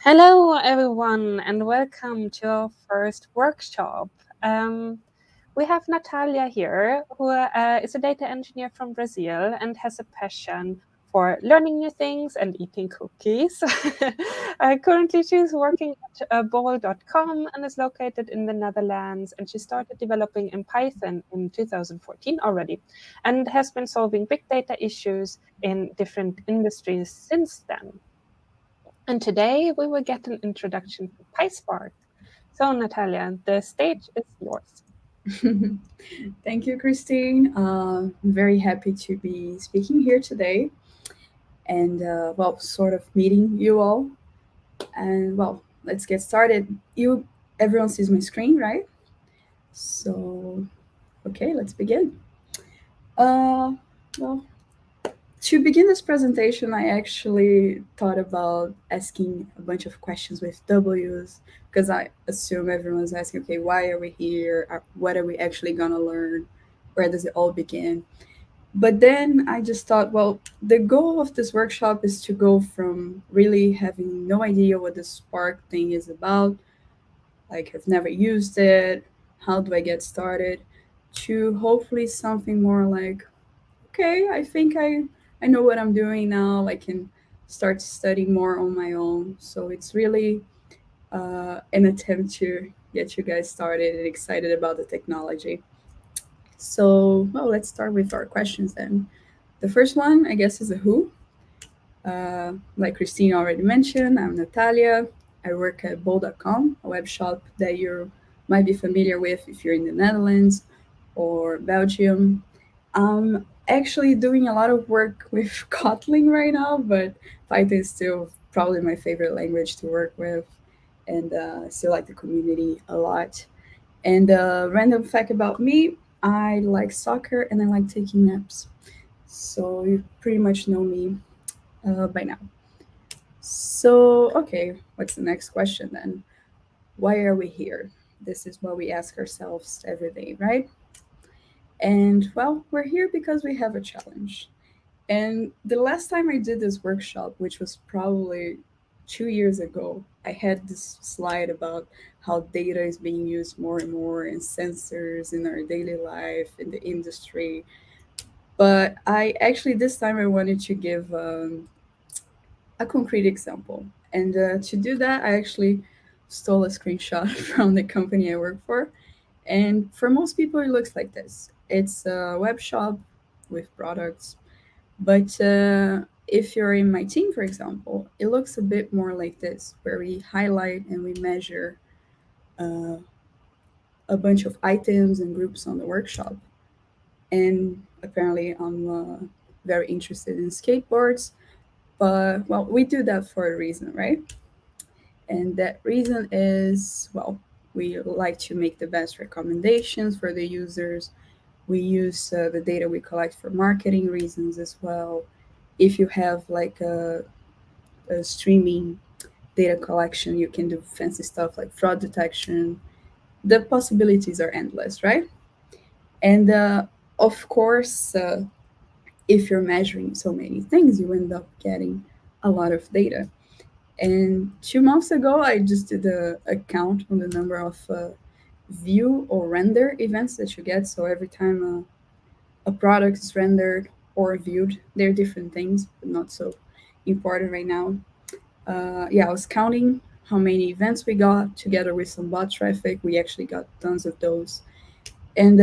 Hello, everyone, and welcome to our first workshop. Um, we have Natalia here, who is a data engineer from Brazil and has a passion for learning new things and eating cookies. Currently, she's working at bol.com and is located in the Netherlands. And she started developing in Python in 2014 already and has been solving big data issues in different industries since then. And today we will get an introduction to Pyspark. So, Natalia, the stage is yours. Thank you, Christine. I'm very happy to be speaking here today and, sort of meeting you all. And, let's get started. Everyone sees my screen, right? So, okay, let's begin. Uh, well, to begin this presentation, I actually thought about asking a bunch of questions with W's because I assume everyone's asking, okay, why are we here? What are we actually going to learn? Where does it all begin? But then I just thought, well, the goal of this workshop is to go from really having no idea what the Spark thing is about, like I've never used it, how do I get started, to hopefully something more like, okay, I know what I'm doing now. I can start studying more on my own. So it's really an attempt to get you guys started and excited about the technology. So, well, let's start with our questions then. The first one, I guess, is a who. Like Christine already mentioned, I'm Natalia. I work at bol.com, a web shop that you might be familiar with if you're in the Netherlands or Belgium. I'm actually doing a lot of work with Kotlin right now, but Python is still probably my favorite language to work with, and I still like the community a lot. And a random fact about me, I like soccer and I like taking naps. So you pretty much know me by now. So, okay, what's the next question then? Why are we here? This is what we ask ourselves every day, right? And well, we're here because we have a challenge. And the last time I did this workshop, which was probably 2 years ago, I had this slide about how data is being used more and more in sensors in our daily life, in the industry. But I actually, this time, I wanted to give a concrete example. And to do that, I actually stole a screenshot from the company I work for. And for most people, it looks like this: it's a web shop with products. But if you're in my team, for example, it looks a bit more like this, where we highlight and we measure uh, a bunch of items and groups on the workshop. And apparently, I'm very interested in skateboards. But well, we do that for a reason, right? And that reason is, well, we like to make the best recommendations for the users. We use the data we collect for marketing reasons as well. If you have like a streaming data collection, you can do fancy stuff like fraud detection. The possibilities are endless, right? And of course, if you're measuring so many things, you end up getting a lot of data. And 2 months ago, I just did a count on the number of view or render events that you get. So every time a product is rendered or viewed, they're different things, but not so important right now. Yeah, I was counting how many events we got together with some bot traffic. We actually got tons of those. And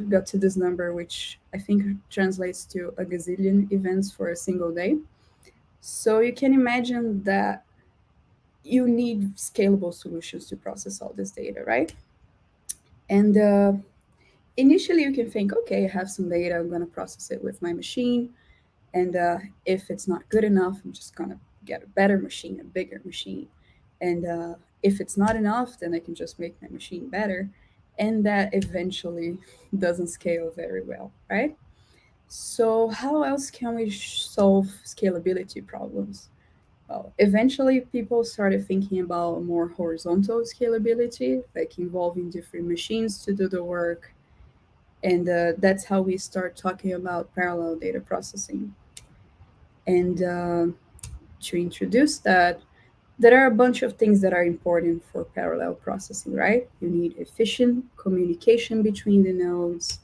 got to this number, which I think translates to a gazillion events for a single day. So you can imagine that you need scalable solutions to process all this data, right? And initially, you can think, okay, I have some data, I'm going to process it with my machine. And if it's not good enough, I'm just going to get a better machine, a bigger machine. And if it's not enough, then I can just make my machine better. And that eventually doesn't scale very well, right? So, how else can we solve scalability problems? Well, eventually, people started thinking about more horizontal scalability, like involving different machines to do the work. And that's how we start talking about parallel data processing. And to introduce that, There are a bunch of things that are important for parallel processing, right? You need efficient communication between the nodes.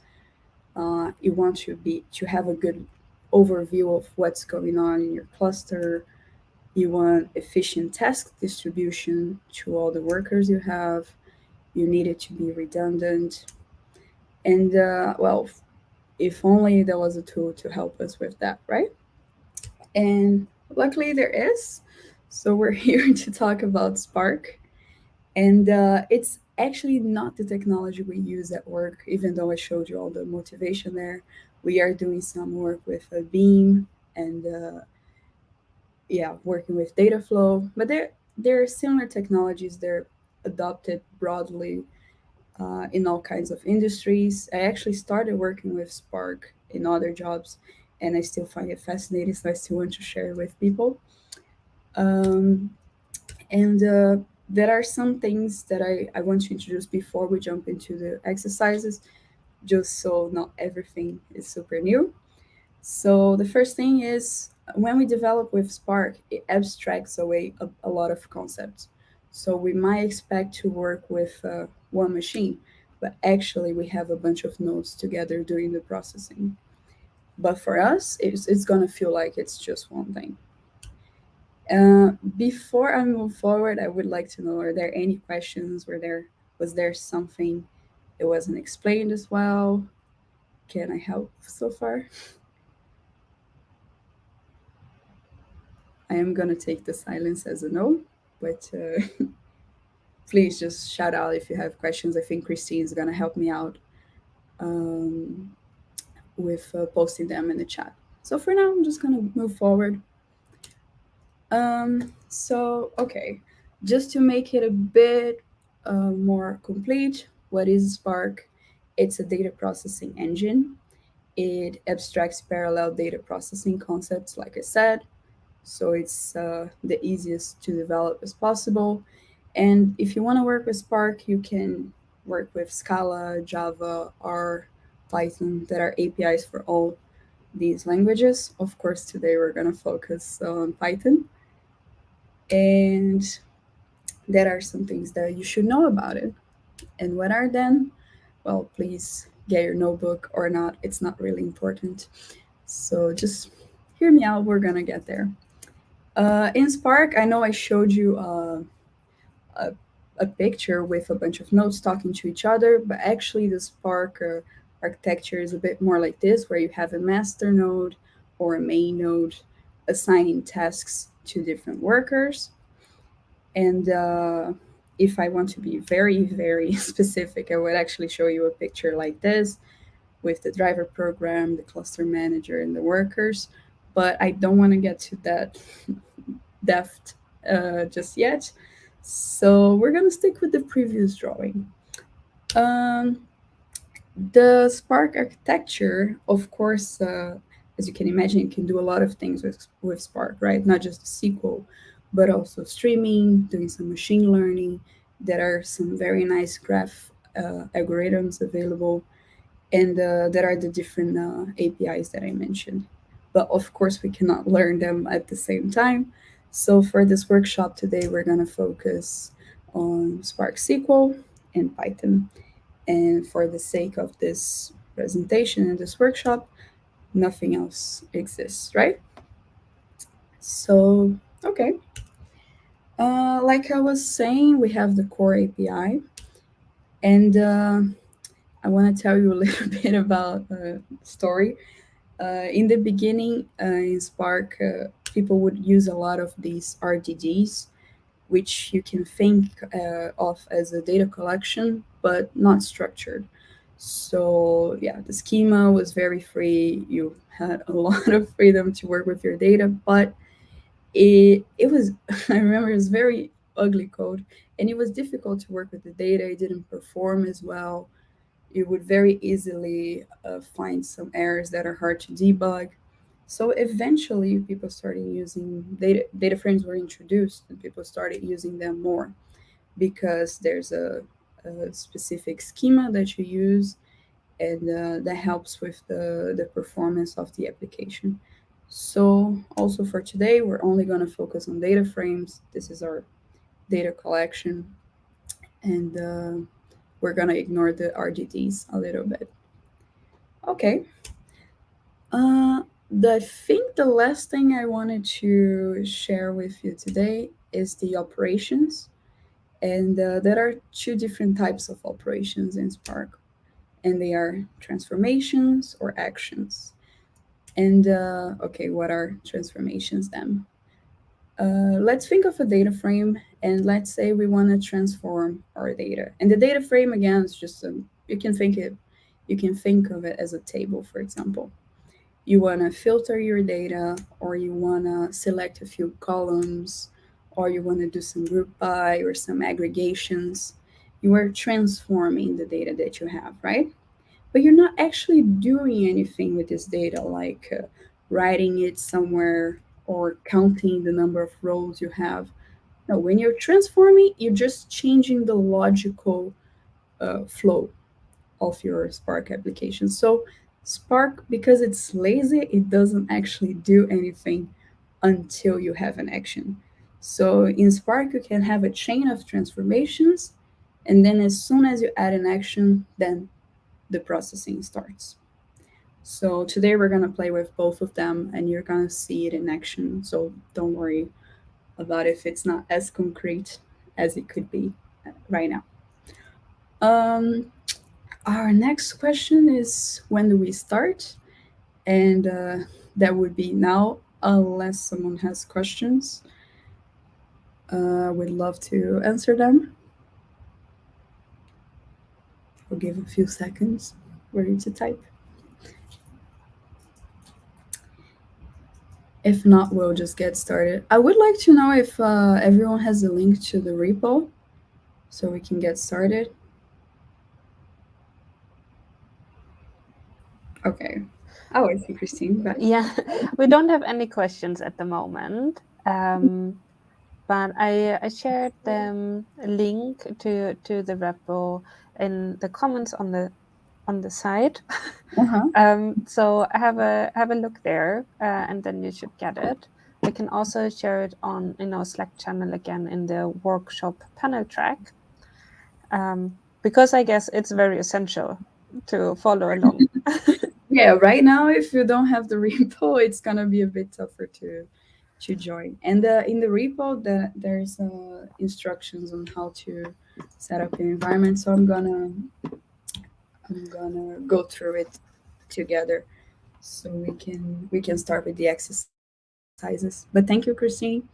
You want to have a good overview of what's going on in your cluster. You want efficient task distribution to all the workers you have. You need it to be redundant. And well, if only there was a tool to help us with that, right? And luckily there is. So we're here to talk about Spark. And it's actually not the technology we use at work, even though I showed you all the motivation there. We are doing some work with a Beam and yeah, working with data flow. But there are similar technologies. They're adopted broadly in all kinds of industries. I actually started working with Spark in other jobs, and I still find it fascinating. So I still want to share it with people. Um, and there are some things that I want to introduce before we jump into the exercises, just so not everything is super new. So the first thing is when we develop with Spark, it abstracts away a lot of concepts. So we might expect to work with one machine, but actually we have a bunch of nodes together doing the processing. But for us, it's going to feel like it's just one thing. Before I move forward, I would like to know: are there any questions? Was there something that wasn't explained as well? Can I help so far? I am gonna take the silence as a no, but please just shout out if you have questions. I think Christine is gonna help me out um, with posting them in the chat. So for now, I'm just gonna move forward. So okay, just to make it a bit more complete, what is Spark? It's a data processing engine. It abstracts parallel data processing concepts, like I said, so it's the easiest to develop as possible. And if you want to work with Spark, you can work with Scala, Java, R, Python, that are APIs for all these languages. Of course, today we're going to focus on Python. And there are some things that you should know about it. And what are them? Well, please get your notebook or not. It's not really important. So just hear me out. We're going to get there. In Spark, I know I showed you a, a picture with a bunch of nodes talking to each other, but actually the Spark architecture is a bit more like this, where you have a master node or a main node assigning tasks to different workers. And if I want to be very, very specific, I would actually show you a picture like this with the driver program, the cluster manager, and the workers. But I don't want to get to that depth just yet. So we're going to stick with the previous drawing. Um, the Spark architecture, of course, as you can imagine, it can do a lot of things with Spark, right? Not just SQL, but also streaming, doing some machine learning. There are some very nice graph algorithms available, and there are the different APIs that I mentioned. But of course, we cannot learn them at the same time. So for this workshop today, we're going to focus on Spark SQL and Python. And for the sake of this presentation and this workshop, nothing else exists, right? So, okay. Like I was saying, we have the core API. And I want to tell you a little bit about the story. In the beginning, in Spark, people would use a lot of these RDDs, which you can think of as a data collection, but not structured. So yeah, the schema was very free. You had a lot of freedom to work with your data, but it was I remember it was very ugly code, and it was difficult to work with the data. It didn't perform as well. You would very easily find some errors that are hard to debug. So eventually, people started using data frames were introduced, and people started using them more because there's a specific schema that you use, and that helps with the performance of the application. So also for today, we're only going to focus on data frames. This is our data collection, and we're going to ignore the RDDs a little bit. Okay. I think the last thing I wanted to share with you today is the operations. And there are two different types of operations in Spark, and they are transformations or actions. And okay, what are transformations then? Let's think of a data frame, and let's say we want to transform our data. And the data frame again is just you can think of it as a table, for example. You want to filter your data, or you want to select a few columns, or you want to do some group by or some aggregations. You are transforming the data that you have, right? But you're not actually doing anything with this data, like writing it somewhere or counting the number of rows you have. No, when you're transforming, you're just changing the logical flow of your Spark application. So Spark, because it's lazy, it doesn't actually do anything until you have an action. So in Spark, you can have a chain of transformations, and then as soon as you add an action, then the processing starts. So today we're going to play with both of them, and you're going to see it in action. So don't worry about if it's not as concrete as it could be right now. Um, our next question is, when do we start? And that would be now, unless someone has questions. We'd love to answer them. I'll give a few seconds for you to type. If not, we'll just get started. I would like to know if everyone has a link to the repo so we can get started. Okay. Oh, I see Christine. But Yeah, we don't have any questions at the moment. But I shared a link to the repo in the comments on the site. So have a look there, and then you should get it. I can also share it on Slack channel again in the workshop panel track, because I guess it's very essential to follow along. Yeah, right now if you don't have the repo, it's gonna be a bit tougher to join. And in the repo, there's instructions on how to set up an environment. So I'm gonna go through it together, so we can start with the exercises. But thank you, Christine.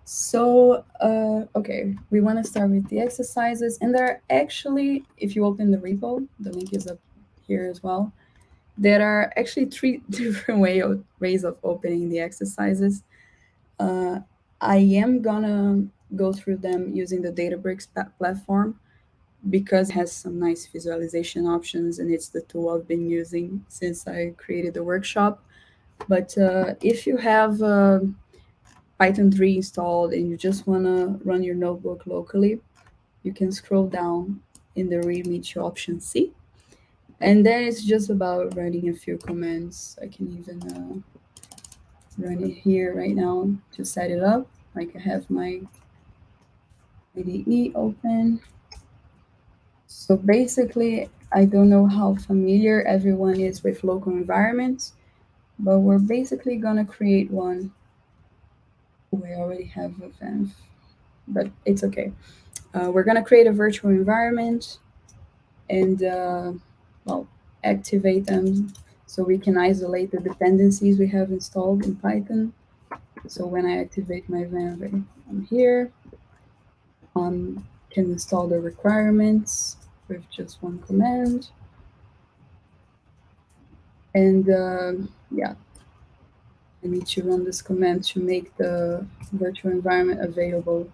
So okay, we want to start with the exercises, and there are actually, if you open the repo, the link is up here as well. There are actually three different ways of opening the exercises. I am gonna go through them using the Databricks platform because it has some nice visualization options, and it's the tool I've been using since I created the workshop. But if you have Python 3 installed and you just want to run your notebook locally, you can scroll down in the README to option C. And then it's just about writing a few commands. I can even run it here right now to set it up. Like I have my IDE open. So basically, I don't know how familiar everyone is with local environments, but we're basically gonna create one. We already have a Venv, but it's okay. We're gonna create a virtual environment and well, activate them so we can isolate the dependencies we have installed in Python. So when I activate my Venv, I'm here. Can install the requirements with just one command. And yeah, I need to run this command to make the virtual environment available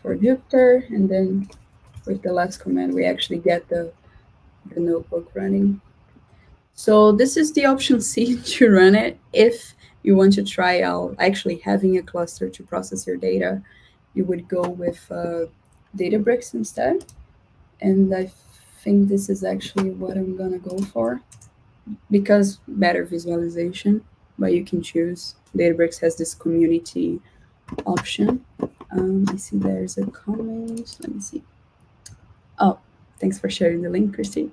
for Jupyter. And then with the last command, we actually get the notebook running. So this is the option C to run it. If you want to try out actually having a cluster to process your data, you would go with Databricks instead. And I think this is actually what I'm gonna go for because better visualization. but you can choose. Databricks has this community option. I see there's a comment. Let me see. Oh, thanks for sharing the link, Christy.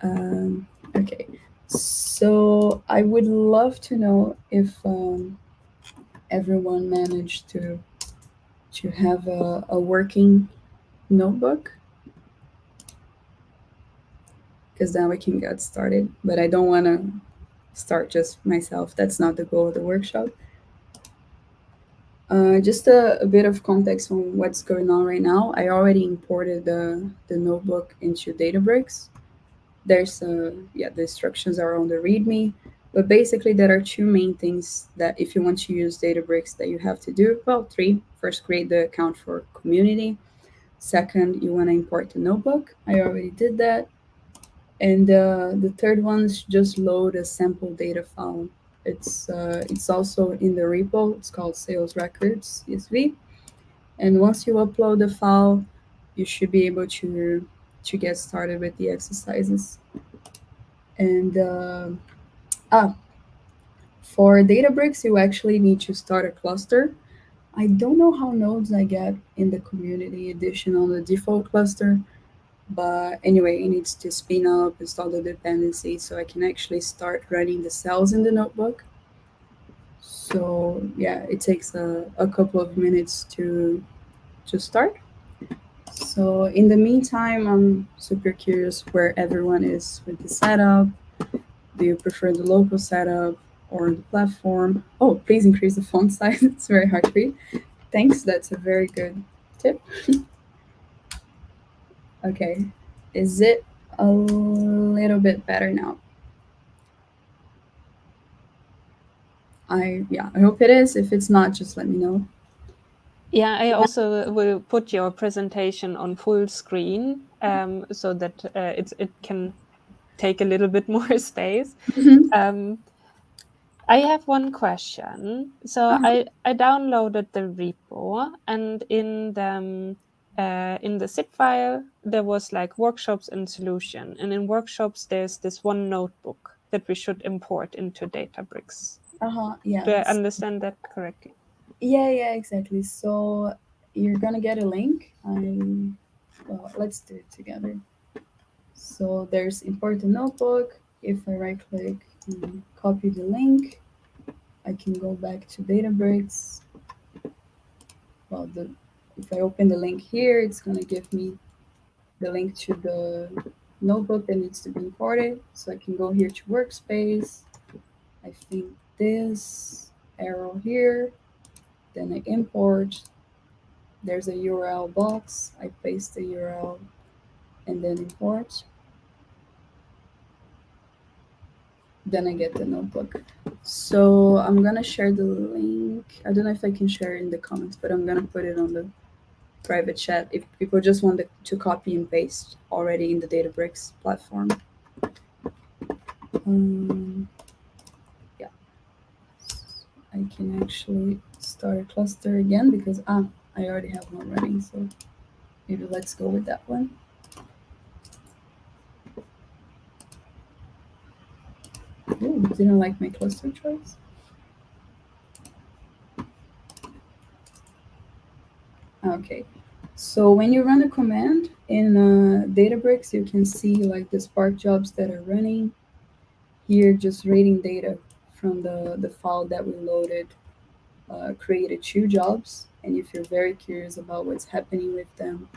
Okay, so I would love to know if everyone managed to have a working notebook, because then we can get started. But I don't want to start just myself. That's not the goal of the workshop. Just a bit of context on what's going on right now. I already imported the notebook into Databricks. There's the instructions are on the README, but basically there are two main things that if you want to use Databricks that you have to do. Well, three. First, create the account for community. Second, you want to import the notebook. I already did that. And the third one is just load a sample data file. It's also in the repo. It's called sales records CSV. And once you upload the file, you should be able to get started with the exercises. And for Databricks, you actually need to start a cluster. I don't know how nodes I get in the community edition on the default cluster, but anyway, it needs to spin up, install the dependencies so I can actually start running the cells in the notebook. So yeah, it takes a couple of minutes to start. So in the meantime, I'm super curious where everyone is with the setup. Do you prefer the local setup or the platform? Oh, please increase the font size. It's very hard to read. Thanks, that's a very good tip. Okay, is it a little bit better now? I hope it is. If it's not, just let me know. Yeah, I also will put your presentation on full screen so that it can take a little bit more space. I have one question. So I downloaded the repo, and in the zip file there was like workshops and solution, and in workshops there's this one notebook that we should import into Databricks. Yeah. Do I understand that correctly? Yeah, exactly. So you're gonna get a link. Well, let's do it together. So there's import a notebook. If I right click and copy the link, I can go back to Databricks. Well, if I open the link here, it's gonna give me the link to the notebook that needs to be imported. So I can go here to workspace. I think this arrow here, then I import. There's a URL box. I paste the URL and then import. Then I get the notebook. So I'm gonna share the link. I don't know if I can share it in the comments, but I'm gonna put it on the private chat if people just want to copy and paste already in the Databricks platform. Yeah, I can actually start a cluster again because I already have one running, so maybe let's go with that one. Ooh, didn't like my cluster choice. Okay, so when you run a command in Databricks, you can see like the Spark jobs that are running. Here, just reading data from the file that we loaded created two jobs. And if you're very curious about what's happening with them,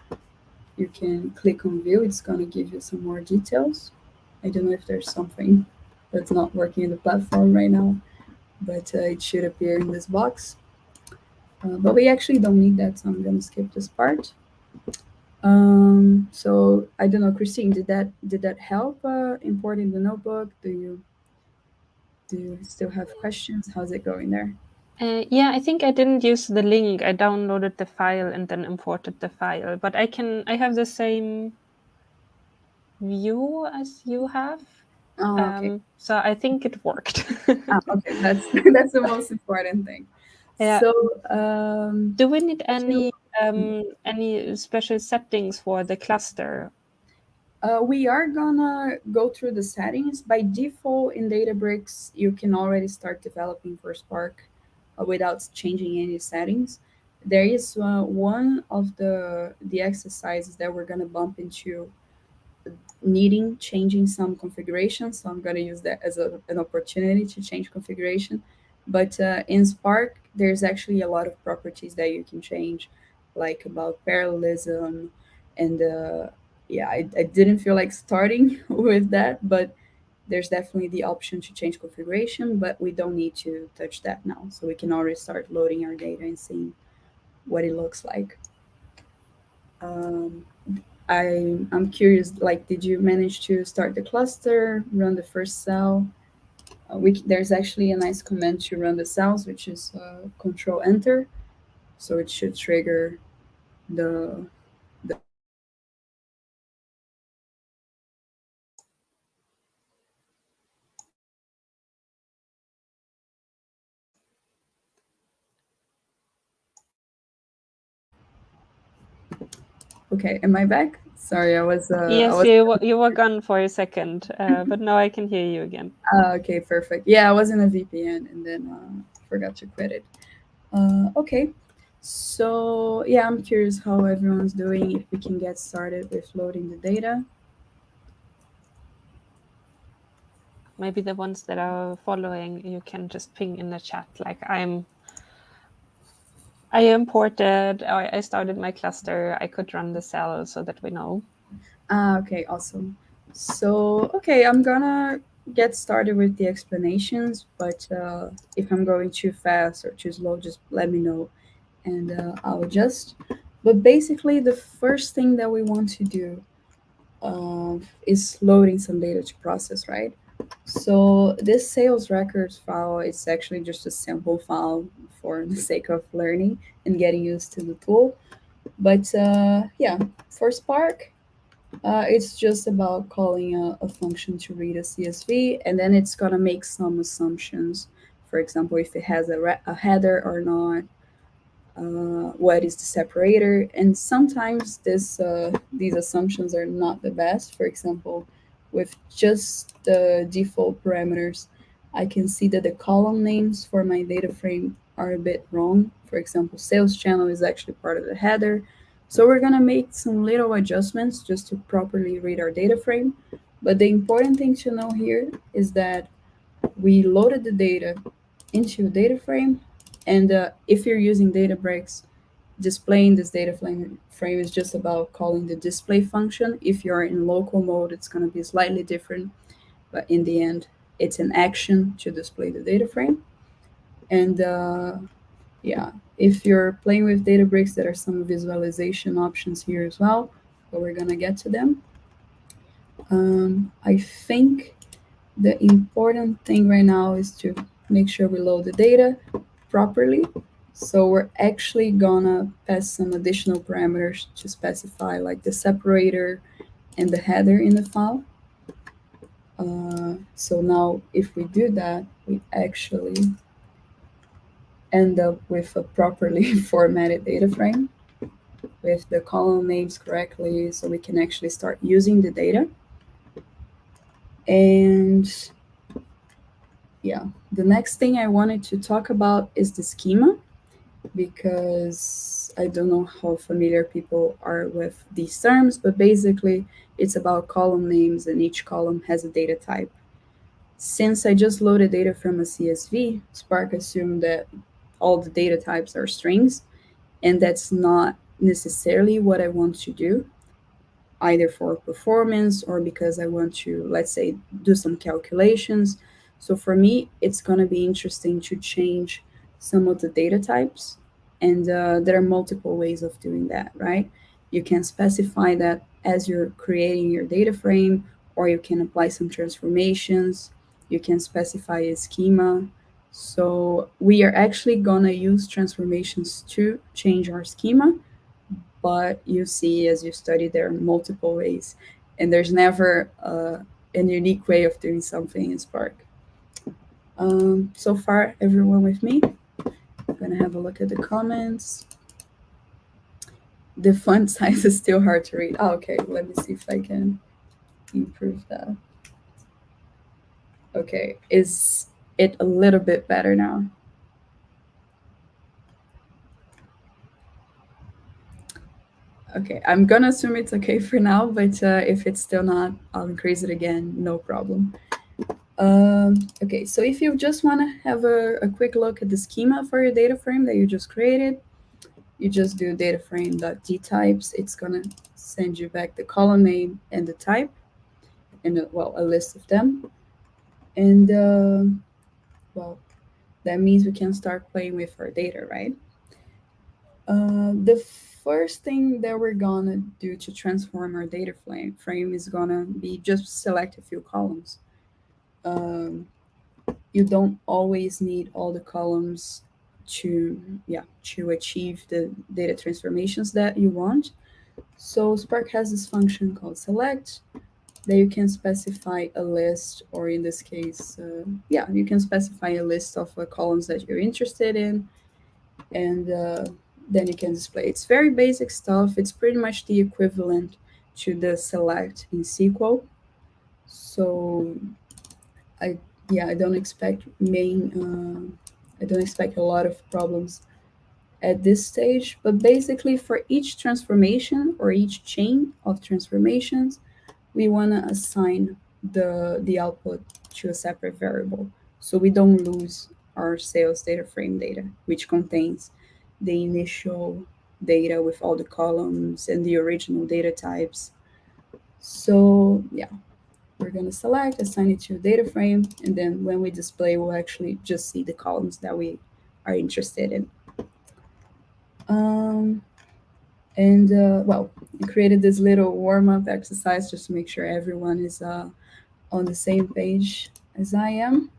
you can click on view. It's going to give you some more details. I don't know if there's something that's not working in the platform right now, but it should appear in this box. But we actually don't need that, so I'm going to skip this part. So I don't know, Christine, did that help importing the notebook? Do you still have questions? How's it going there? Yeah, I think I didn't use the link. I downloaded the file and then imported the file, but I have the same view as you have. Okay. So I think it worked. Okay, that's the most important thing. Yeah. So, do we need any special settings for the cluster? We are gonna go through the settings. By default in Databricks, you can already start developing for Spark without changing any settings. There is one of the exercises that we're gonna bump into needing changing some configuration. So I'm gonna use that as an opportunity to change configuration. But in Spark, there's actually a lot of properties that you can change, like about parallelism and yeah, I didn't feel like starting with that, but there's definitely the option to change configuration, but we don't need to touch that now. So we can already start loading our data and seeing what it looks like. Um, I'm curious, like, did you manage to start the cluster, run the first cell? There's actually a nice command to run the cells, which is Control Enter. So it should trigger the Okay, am I back? Sorry, I Yes, was you were gone for a second, but now I can hear you again. okay, perfect. Yeah, I was in a VPN and then forgot to quit it. Okay, so yeah, I'm curious how everyone's doing. If we can get started with loading the data. Maybe the ones that are following, you can just ping in the chat. Like I imported, or I started my cluster. I could run the cell so that we know. Okay, awesome. So, okay, I'm gonna get started with the explanations, but if I'm going too fast or too slow, just let me know and I'll adjust. But basically, the first thing that we want to do is loading some data to process, right? So this sales records file is actually just a sample file for the sake of learning and getting used to the tool. But yeah, for Spark, it's just about calling a function to read a CSV, and then it's gonna make some assumptions. For example, if it has a header or not, what is the separator, and sometimes these assumptions are not the best. For example, with just the default parameters, I can see that the column names for my data frame are a bit wrong. For example, sales channel is actually part of the header. So we're gonna make some little adjustments just to properly read our data frame. But the important thing to know here is that we loaded the data into a data frame, and if you're using Databricks, displaying this frame is just about calling the display function. If you're in local mode, it's going to be slightly different, but in the end, it's an action to display the data frame. And yeah, if you're playing with Databricks, there are some visualization options here as well, but we're going to get to them. I think the important thing right now is to make sure we load the data properly. So we're actually gonna pass some additional parameters to specify like the separator and the header in the file. So now if we do that, we actually end up with a properly formatted data frame with the column names correctly, so we can actually start using the data. And yeah, the next thing I wanted to talk about is the schema, because I don't know how familiar people are with these terms, but basically it's about column names and each column has a data type. Since I just loaded data from a CSV, Spark assumed that all the data types are strings, and that's not necessarily what I want to do, either for performance or because I want to, let's say, do some calculations. So for me, it's going to be interesting to change some of the data types. And there are multiple ways of doing that, right? You can specify that as you're creating your data frame, or you can apply some transformations. You can specify a schema. So we are actually going to use transformations to change our schema, but you see as you study there are multiple ways, and there's never an unique way of doing something in Spark. So far, everyone with me? I'm gonna have a look at the comments. The font size is still hard to read. Oh, okay, let me see if I can improve that. Okay, is it a little bit better now? Okay, I'm gonna assume it's okay for now, but if it's still not, I'll increase it again, no problem. Okay, so if you just want to have a quick look at the schema for your data frame that you just created, you just do dataframe.dtypes. It's gonna send you back the column name and the type, and well, a list of them. And well, that means we can start playing with our data, right? The first thing that we're gonna do to transform our data frame is gonna be just select a few columns. Um, you don't always need all the columns to achieve the data transformations that you want. So Spark has this function called select that you can specify a list, or in this case, you can specify a list of columns that you're interested in, and then you can display. It's very basic stuff. It's pretty much the equivalent to the select in SQL. So I I don't expect I don't expect a lot of problems at this stage. But basically, for each transformation or each chain of transformations, we want to assign the output to a separate variable, so we don't lose our sales data frame data, which contains the initial data with all the columns and the original data types. So yeah, we're going to select, assign it to a data frame, and then when we display, we'll actually just see the columns that we are interested in. And well, we created this little warm-up exercise just to make sure everyone is on the same page as I am.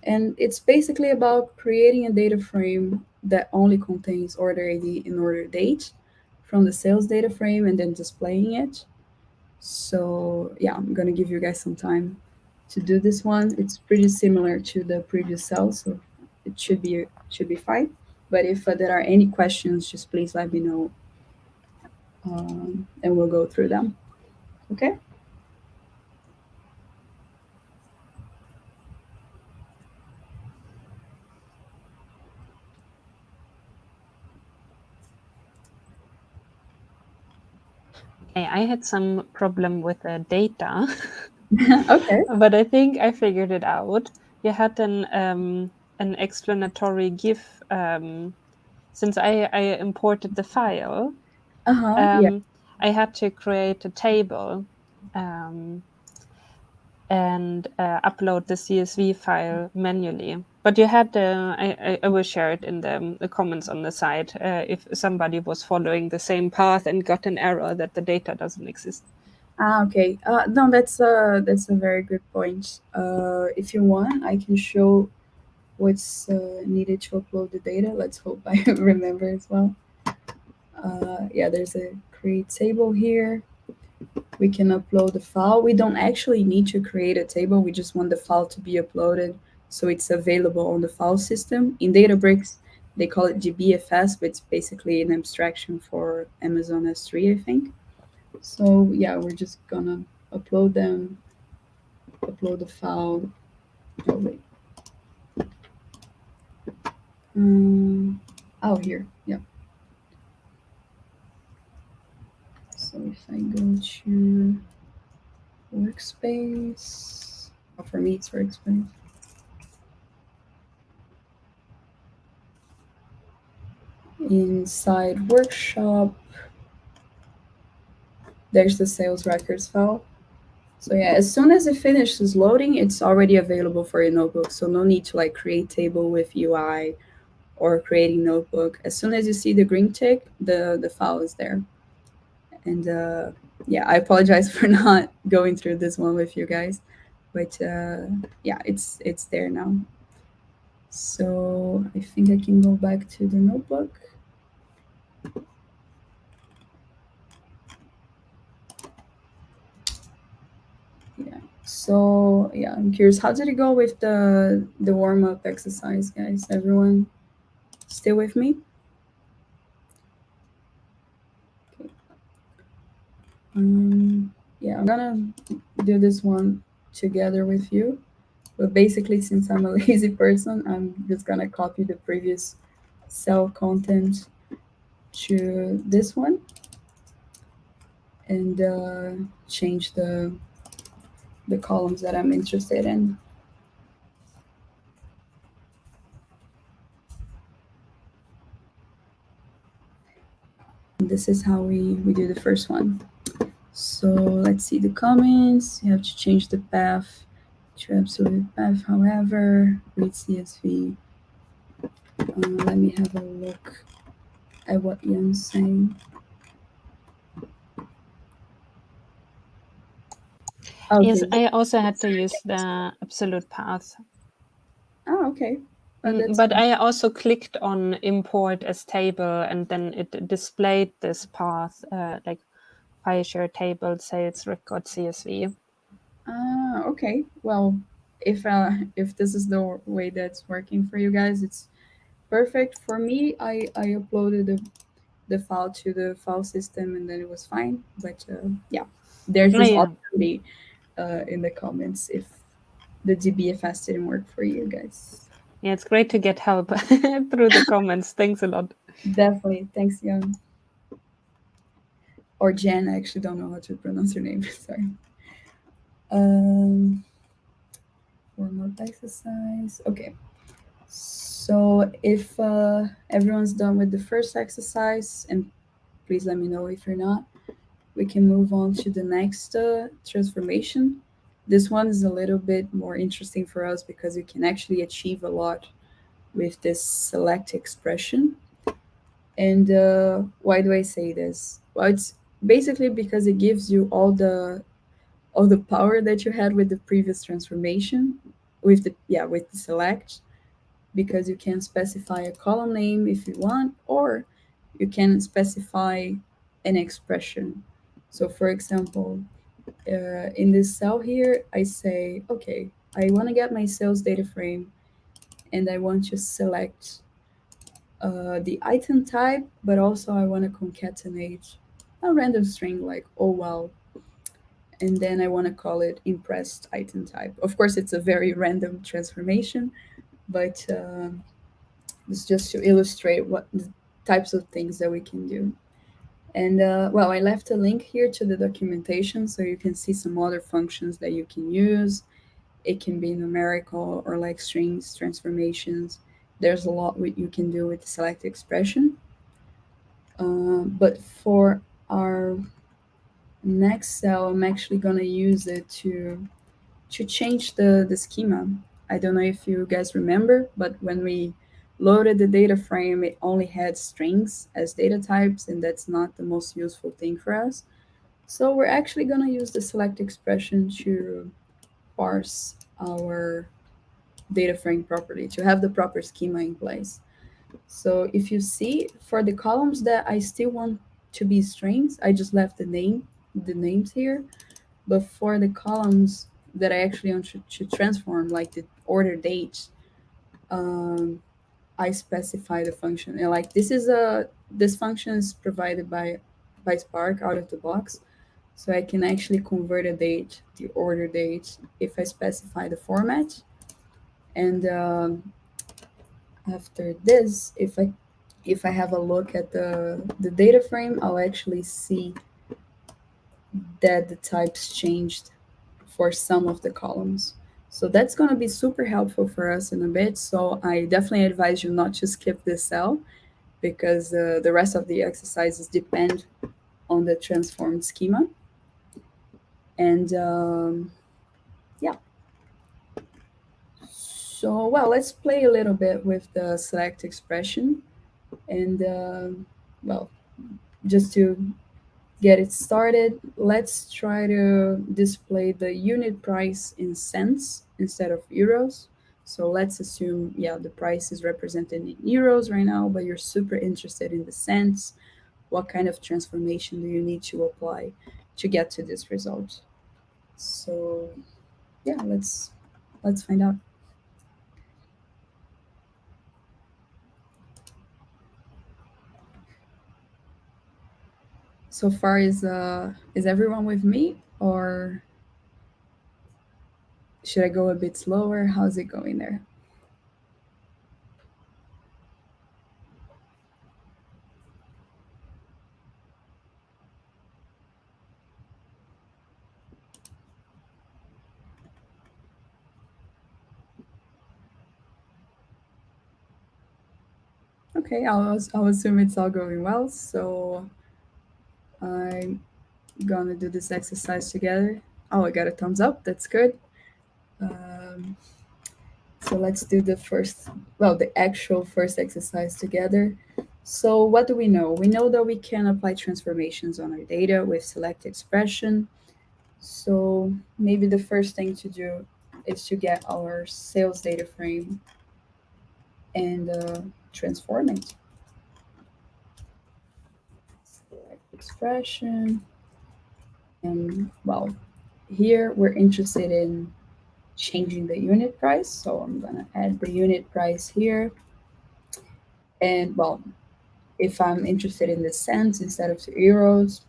And it's basically about creating a data frame that only contains order ID and order date from the sales data frame and then displaying it. So yeah, I'm gonna give you guys some time to do this one. It's pretty similar to the previous cell, so it should be fine. But if there are any questions, just please let me know, and we'll go through them. Okay. Okay, I had some problem with the data, Okay. but I think I figured it out. You had an explanatory GIF since I imported the file. Yeah. I had to create a table and upload the CSV file manually. But you had I will share it in the comments on the side if somebody was following the same path and got an error that the data doesn't exist. Okay. No, that's a very good point. If you want, I can show what's needed to upload the data. Let's hope I remember as well. Yeah, there's a create table here. We can upload the file. We don't actually need to create a table. We just want the file to be uploaded so it's available on the file system. In Databricks, they call it GBFS, but it's basically an abstraction for Amazon S3, I think. So yeah, we're just gonna upload them, upload the file. Oh wait. Oh, here. Yeah. So if I go to workspace, oh, for me it's workspace. Inside workshop, there's the sales records file. So yeah, as soon as it finishes loading, it's already available for your notebook. So no need to like create table with UI or creating notebook. As soon as you see the green tick, the file is there. And yeah, I apologize for not going through this one with you guys, but yeah, it's there now. So I think I can go back to the notebook. Yeah. So yeah, I'm curious, how did it go with the warm up exercise, guys? Everyone still with me? Okay. yeah, I'm gonna do this one together with you. But basically, since I'm a lazy person, I'm just gonna copy the previous cell content to this one and change the columns that I'm interested in. And this is how we do the first one. So let's see the comments. You have to change the path to absolute path. However, read CSV. Let me have a look at what Ian's saying. Yes, Okay. I also had to use the absolute path. Oh, okay. That's But I also clicked on import as table, and then it displayed this path, like PyShare table sales record CSV. okay. Well, if this is the way that's working for you guys, it's perfect. For me, I uploaded the file to the file system and then it was fine. But yeah, there's Oh, this yeah. opportunity in the comments if the DBFS didn't work for you guys. Yeah, it's great to get help through the comments. Thanks a lot. Definitely. Thanks, Young. Or Jen, I actually don't know how to pronounce your name. Sorry. Um, Warmup exercise. Okay. So if everyone's done with the first exercise, and please let me know if you're not, we can move on to the next transformation. This one is a little bit more interesting for us because you can actually achieve a lot with this select expression. And why do I say this? Well, it's basically because it gives you all the power that you had with the previous transformation, with the select, because you can specify a column name if you want, or you can specify an expression. So, for example, in this cell here, I say, okay, I want to get my sales data frame and I want to select the item type, but also I want to concatenate a random string like, oh wow, and then I want to call it impressed item type. Of course, it's a very random transformation, but it's just to illustrate what the types of things that we can do. And well, I left a link here to the documentation so you can see some other functions that you can use. It can be numerical or like strings transformations. There's a lot you can do with the select expression. But for our next cell, I'm actually going to use it to change the schema. I don't know if you guys remember, but when we loaded the data frame, it only had strings as data types, and that's not the most useful thing for us. So we're actually going to use the select expression to parse our data frame properly, to have the proper schema in place. So if you see, for the columns that I still want to be strings, I just left the names here. But for the columns that I actually want to transform, like the order date, um, I specify the function. And like this function is provided by Spark out of the box. So I can actually convert a date, the order date, if I specify the format. And after this, if I have a look at the data frame, I'll actually see that the types changed for some of the columns. So that's going to be super helpful for us in a bit. So I definitely advise you not to skip this cell because the rest of the exercises depend on the transformed schema. And yeah. So, well, let's play a little bit with the select expression. And well, just to get it started, let's try to display the unit price in cents instead of euros. So let's assume, yeah, the price is represented in euros right now, but you're super interested in the cents. What kind of transformation do you need to apply to get to this result? So yeah, let's find out. So far, is everyone with me? Or should I go a bit slower? How's it going there? Okay, I'll assume it's all going well. So I'm gonna do this exercise together. Oh, I got a thumbs up. That's good. Um, so let's do the first, well, the actual first exercise together. So what do we know? We know that we can apply transformations on our data with select expression. So maybe the first thing to do is to get our sales data frame and transform it. Select expression. And well, here we're interested in changing the unit price. So I'm gonna add the unit price here. And well, if I'm interested in the cents instead of the euros,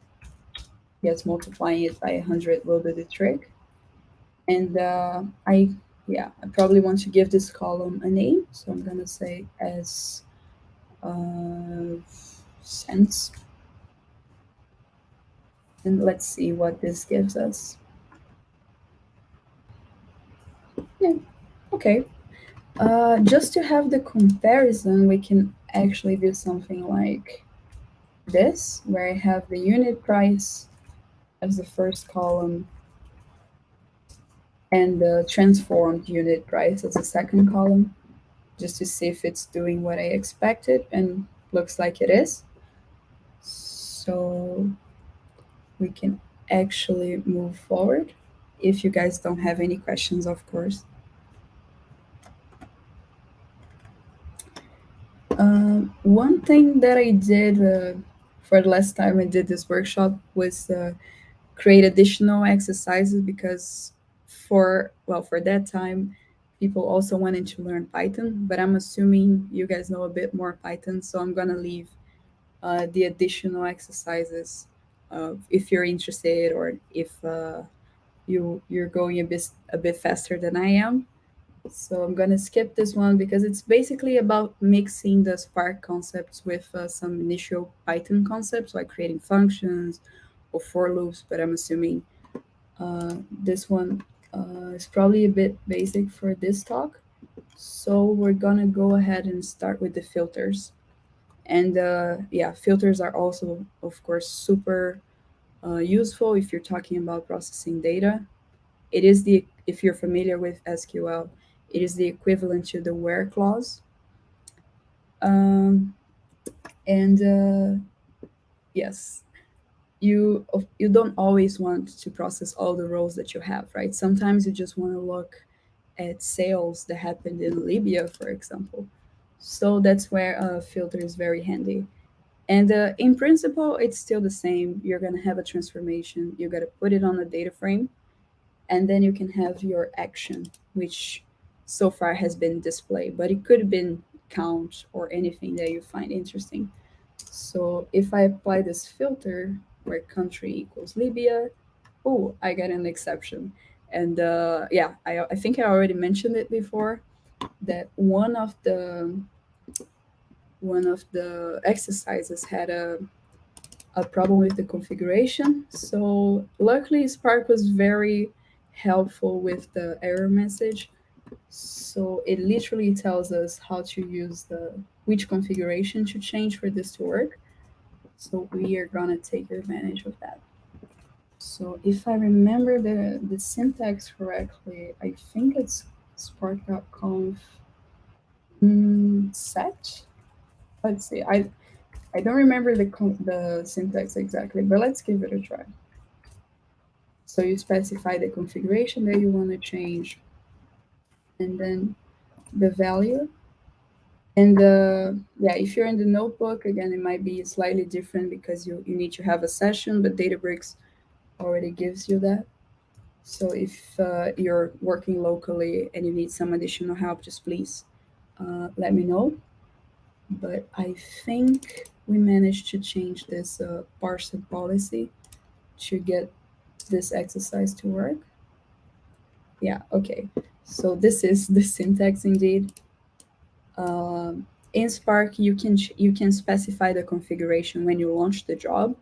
yes, multiplying it by 100 will do the trick. And I probably want to give this column a name. So I'm gonna say as cents. And let's see what this gives us. Yeah, okay. Just to have the comparison, we can actually do something like this, where I have the unit price as the first column and the transformed unit price as the second column, just to see if it's doing what I expected, and looks like it is. So we can actually move forward if you guys don't have any questions, of course. One thing that I did for the last time I did this workshop was create additional exercises because for that time people also wanted to learn Python, but I'm assuming you guys know a bit more Python, so I'm gonna leave the additional exercises if you're interested, or if you're going a bit faster than I am. So I'm gonna skip this one because it's basically about mixing the Spark concepts with some initial Python concepts like creating functions or for loops. But I'm assuming this one is probably a bit basic for this talk. So we're gonna go ahead and start with the filters. And yeah, filters are also, of course, super useful if you're talking about processing data. It is the, if you're familiar with SQL, it is the equivalent to the where clause. Um, and yes, you don't always want to process all the rows that you have, right? Sometimes you just want to look at sales that happened in Libya, for example. So that's where a filter is very handy. And in principle, it's still the same. You're going to have a transformation. You got to put it on a data frame, and then you can have your action, which so far has been display, but it could have been count or anything that you find interesting. So if I apply this filter where country equals Libya, oh, I get an exception. And yeah, I think I already mentioned it before that one of the exercises had a problem with the configuration. So luckily Spark was very helpful with the error message. So it literally tells us how to use the which configuration to change for this to work. So we are gonna take advantage of that. So if I remember the syntax correctly, I think it's spark.conf set. Let's see. I don't remember the syntax exactly, but let's give it a try. So you specify the configuration that you want to change, and then the value. And yeah, if you're in the notebook, again, it might be slightly different because you need to have a session, but Databricks already gives you that. So if you're working locally and you need some additional help, just please let me know. But I think we managed to change this parser policy to get this exercise to work. Yeah, okay. So this is the syntax indeed. In Spark, you can specify the configuration when you launch the job,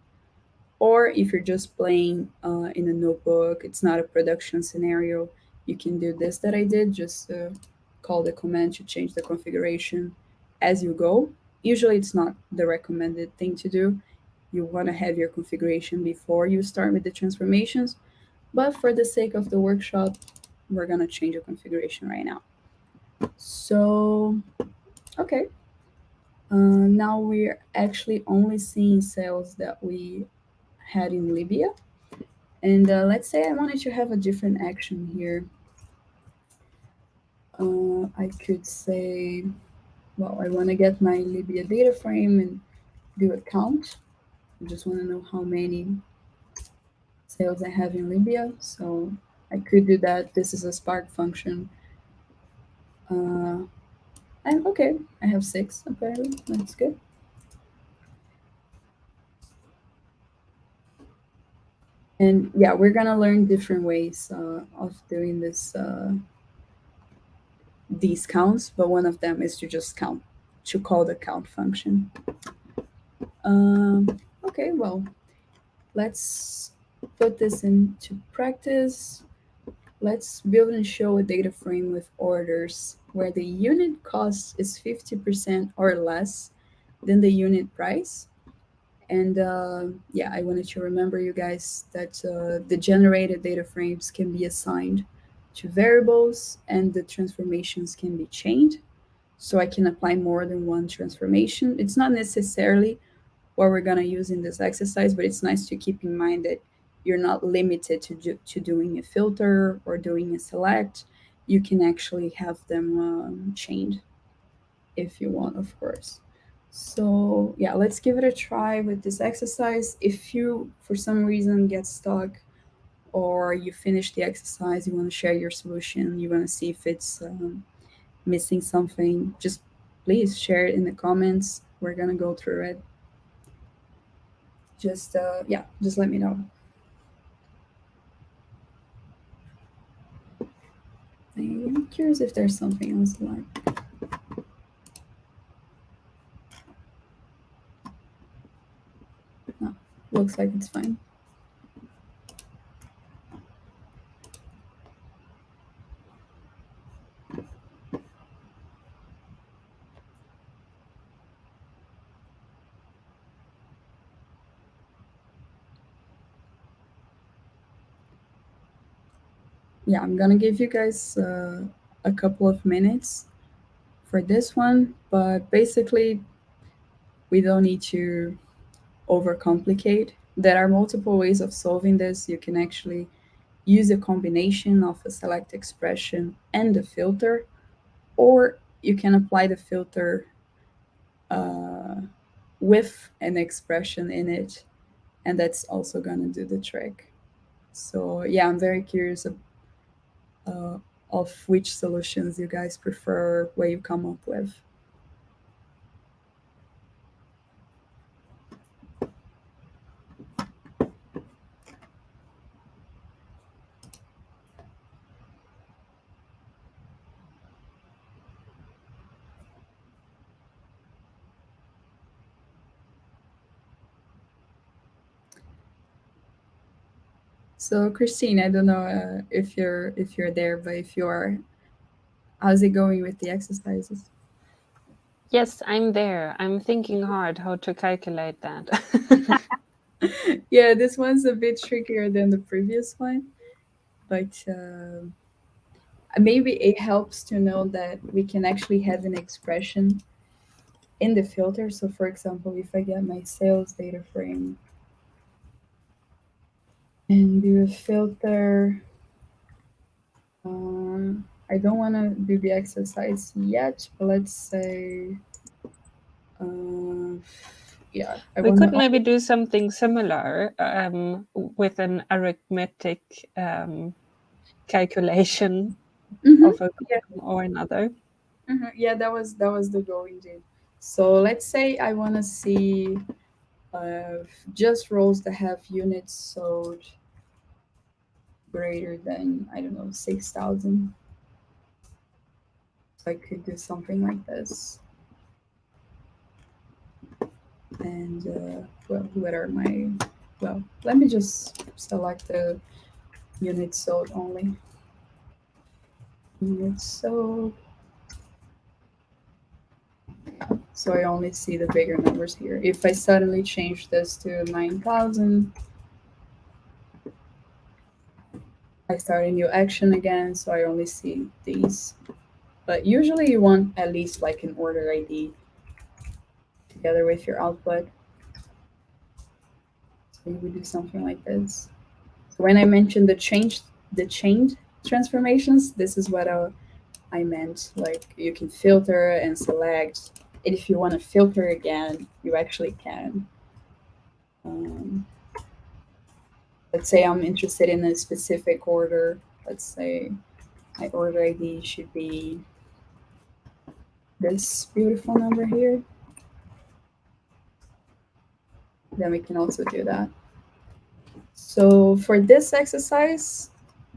or if you're just playing in a notebook, it's not a production scenario, you can do this that I did, just call the command to change the configuration as you go. Usually it's not the recommended thing to do. You want to have your configuration before you start with the transformations, but for the sake of the workshop, we're going to change the configuration right now. So, okay. Now we're actually only seeing cells that we had in Libya. And let's say I wanted to have a different action here. I could say, well, I want to get my Libya data frame and do a count. I just want to know how many sales I have in Libya. So I could do that. This is a Spark function. And okay, I have 6 apparently. That's good. And yeah, we're gonna learn different ways of doing this these counts, but one of them is to just count, to call the count function. Okay, well, let's put this into practice. Let's build and show a data frame with orders where the unit cost is 50% or less than the unit price. And yeah, I wanted to remember you guys that the generated data frames can be assigned to variables and the transformations can be chained. So I can apply more than one transformation. It's not necessarily what we're going to use in this exercise, but it's nice to keep in mind that you're not limited to doing a filter or doing a select. You can actually have them chained if you want, of course. So yeah, let's give it a try with this exercise. If you, for some reason, get stuck or you finish the exercise, you want to share your solution, you want to see if it's missing something, just please share it in the comments. We're going to go through it. Just, yeah, just let me know. I'm curious if there's something else like. No, looks like it's fine. Yeah, I'm gonna give you guys a couple of minutes for this one, but basically we don't need to overcomplicate. There are multiple ways of solving this. You can actually use a combination of a select expression and a filter, or you can apply the filter with an expression in it, and that's also gonna do the trick. So yeah, I'm very curious uh, of which solutions you guys prefer, what you come up with. So Christine, I don't know if you're there, but if you are, how's it going with the exercises? Yes, I'm there. I'm thinking hard how to calculate that. Yeah, this one's a bit trickier than the previous one, but maybe it helps to know that we can actually have an expression in the filter. So for example, if I get my sales data frame and do a filter, I don't want to do the exercise yet, but let's say, yeah, We could maybe do something similar with an arithmetic calculation of a column or another. Yeah, that was the goal indeed. So let's say I want to see just rows that have units sold greater than, I don't know, 6,000. So I could do something like this. And well, what are my, well, let me just select the units sold only. Units sold. So I only see the bigger numbers here. If I suddenly change this to 9,000, I start a new action again, so I only see these. But usually you want at least like an order ID together with your output. So you would do something like this. So when I mentioned the chained transformations, this is what I meant. Like you can filter and select. And if you want to filter again, you actually can. Um, let's say I'm interested in a specific order. Let's say my order ID should be this beautiful number here. Then we can also do that. So for this exercise,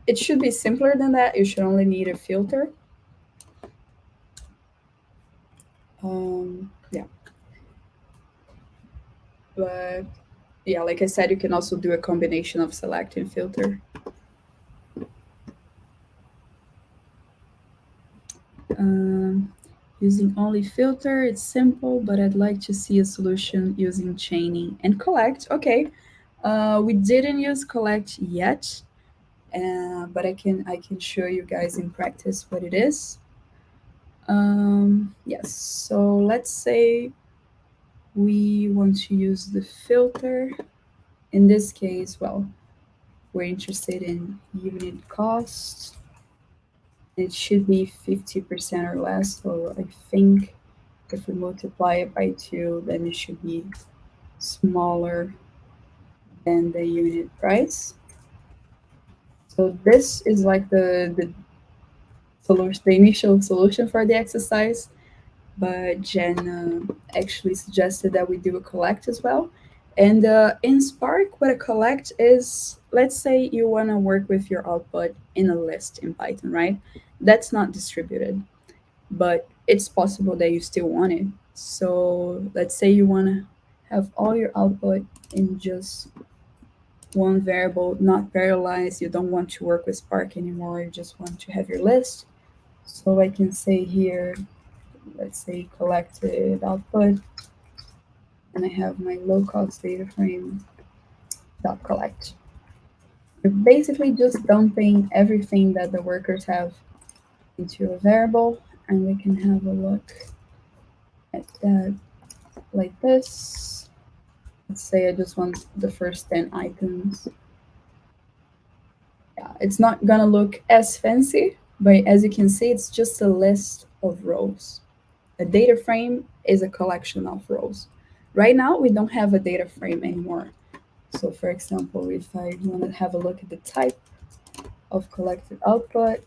it should be simpler than that. You should only need a filter. Yeah. But yeah, like I said, you can also do a combination of select and filter. Using only filter, it's simple, but I'd like to see a solution using chaining and collect. Okay, we didn't use collect yet, but I can show you guys in practice what it is. Yes, so let's say we want to use the filter. In this case, well, we're interested in unit cost. It should be 50% or less. So I think if we multiply it by 2, then it should be smaller than the unit price. So this is like the solution, the initial solution for the exercise. But Jen actually suggested that we do a collect as well. And in Spark, what a collect is, let's say you want to work with your output in a list in Python, right? That's not distributed, but it's possible that you still want it. So let's say you want to have all your output in just one variable, not parallelized. You don't want to work with Spark anymore. You just want to have your list. So I can say here, let's say collected output, and I have my low cost data frame dot collect. You're basically just dumping everything that the workers have into a variable, and we can have a look at that like this. Let's say I just want the first 10 items. Yeah, it's not gonna look as fancy, but as you can see, it's just a list of rows. A data frame is a collection of rows. Right now, we don't have a data frame anymore. So for example, if I want to have a look at the type of collected output,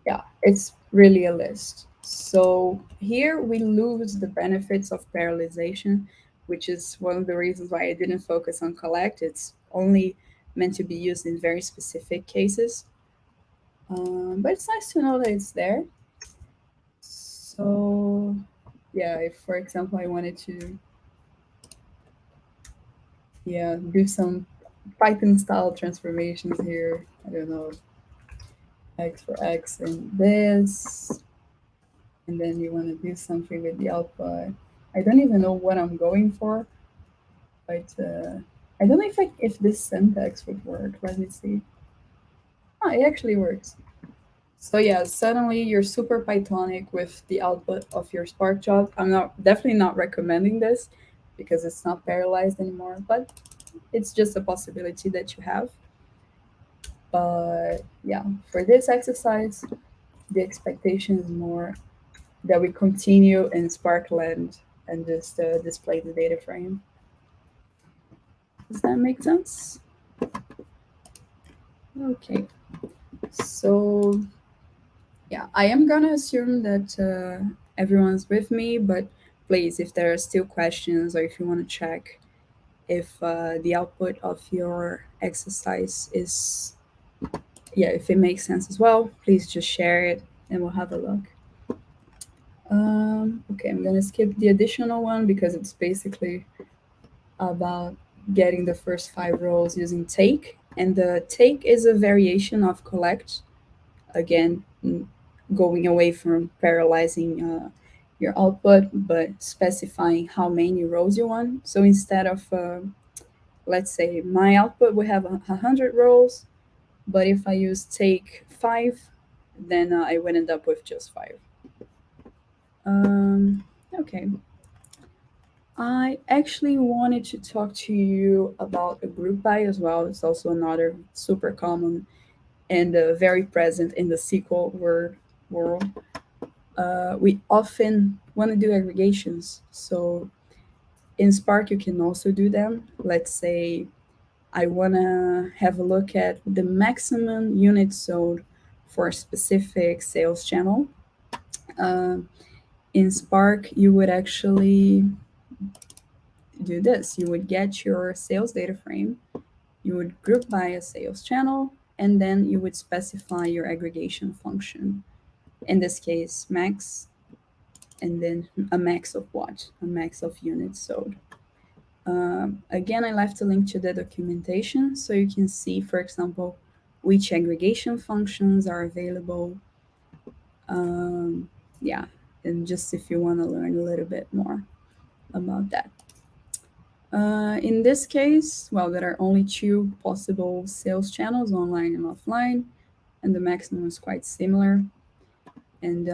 yeah, it's really a list. So here we lose the benefits of parallelization, which is one of the reasons why I didn't focus on collect. It's only meant to be used in very specific cases. But it's nice to know that it's there. So yeah, if for example I wanted to do some Python style transformations here, I don't know, X for X and this, and then you want to do something with the output. I don't even know what I'm going for, but I don't know if this syntax would work. Let me see. Oh, it actually works. So yeah, suddenly you're super Pythonic with the output of your Spark job. I'm definitely not recommending this because it's not parallelized anymore, but it's just a possibility that you have. But yeah, for this exercise, the expectation is more that we continue in Sparkland and just display the data frame. Does that make sense? Okay. So yeah, I am gonna assume that everyone's with me, but please, if there are still questions or if you want to check if the output of your exercise is, if it makes sense as well, please just share it and we'll have a look. Okay, I'm gonna skip the additional one because it's basically about getting the first 5 rows using take. And the take is a variation of collect. Again, going away from parallelizing your output, but specifying how many rows you want. So instead of, let's say my output will have 100 rows, but if I use take 5, then I would end up with just 5. Okay. I actually wanted to talk to you about a group by as well. It's also another super common and very present in the SQL world. We often want to do aggregations. So in Spark, you can also do them. Let's say I want to have a look at the maximum units sold for a specific sales channel. Uh, in Spark, you would actually do this. You would get your sales data frame, you would group by a sales channel, and then you would specify your aggregation function. In this case, max, and then a max of what? A max of units sold. Again, I left a link to the documentation so you can see, for example, which aggregation functions are available. Yeah, and just if you want to learn a little bit more about that. In this case, well, there are only 2 possible sales channels, online and offline, and the maximum is quite similar. And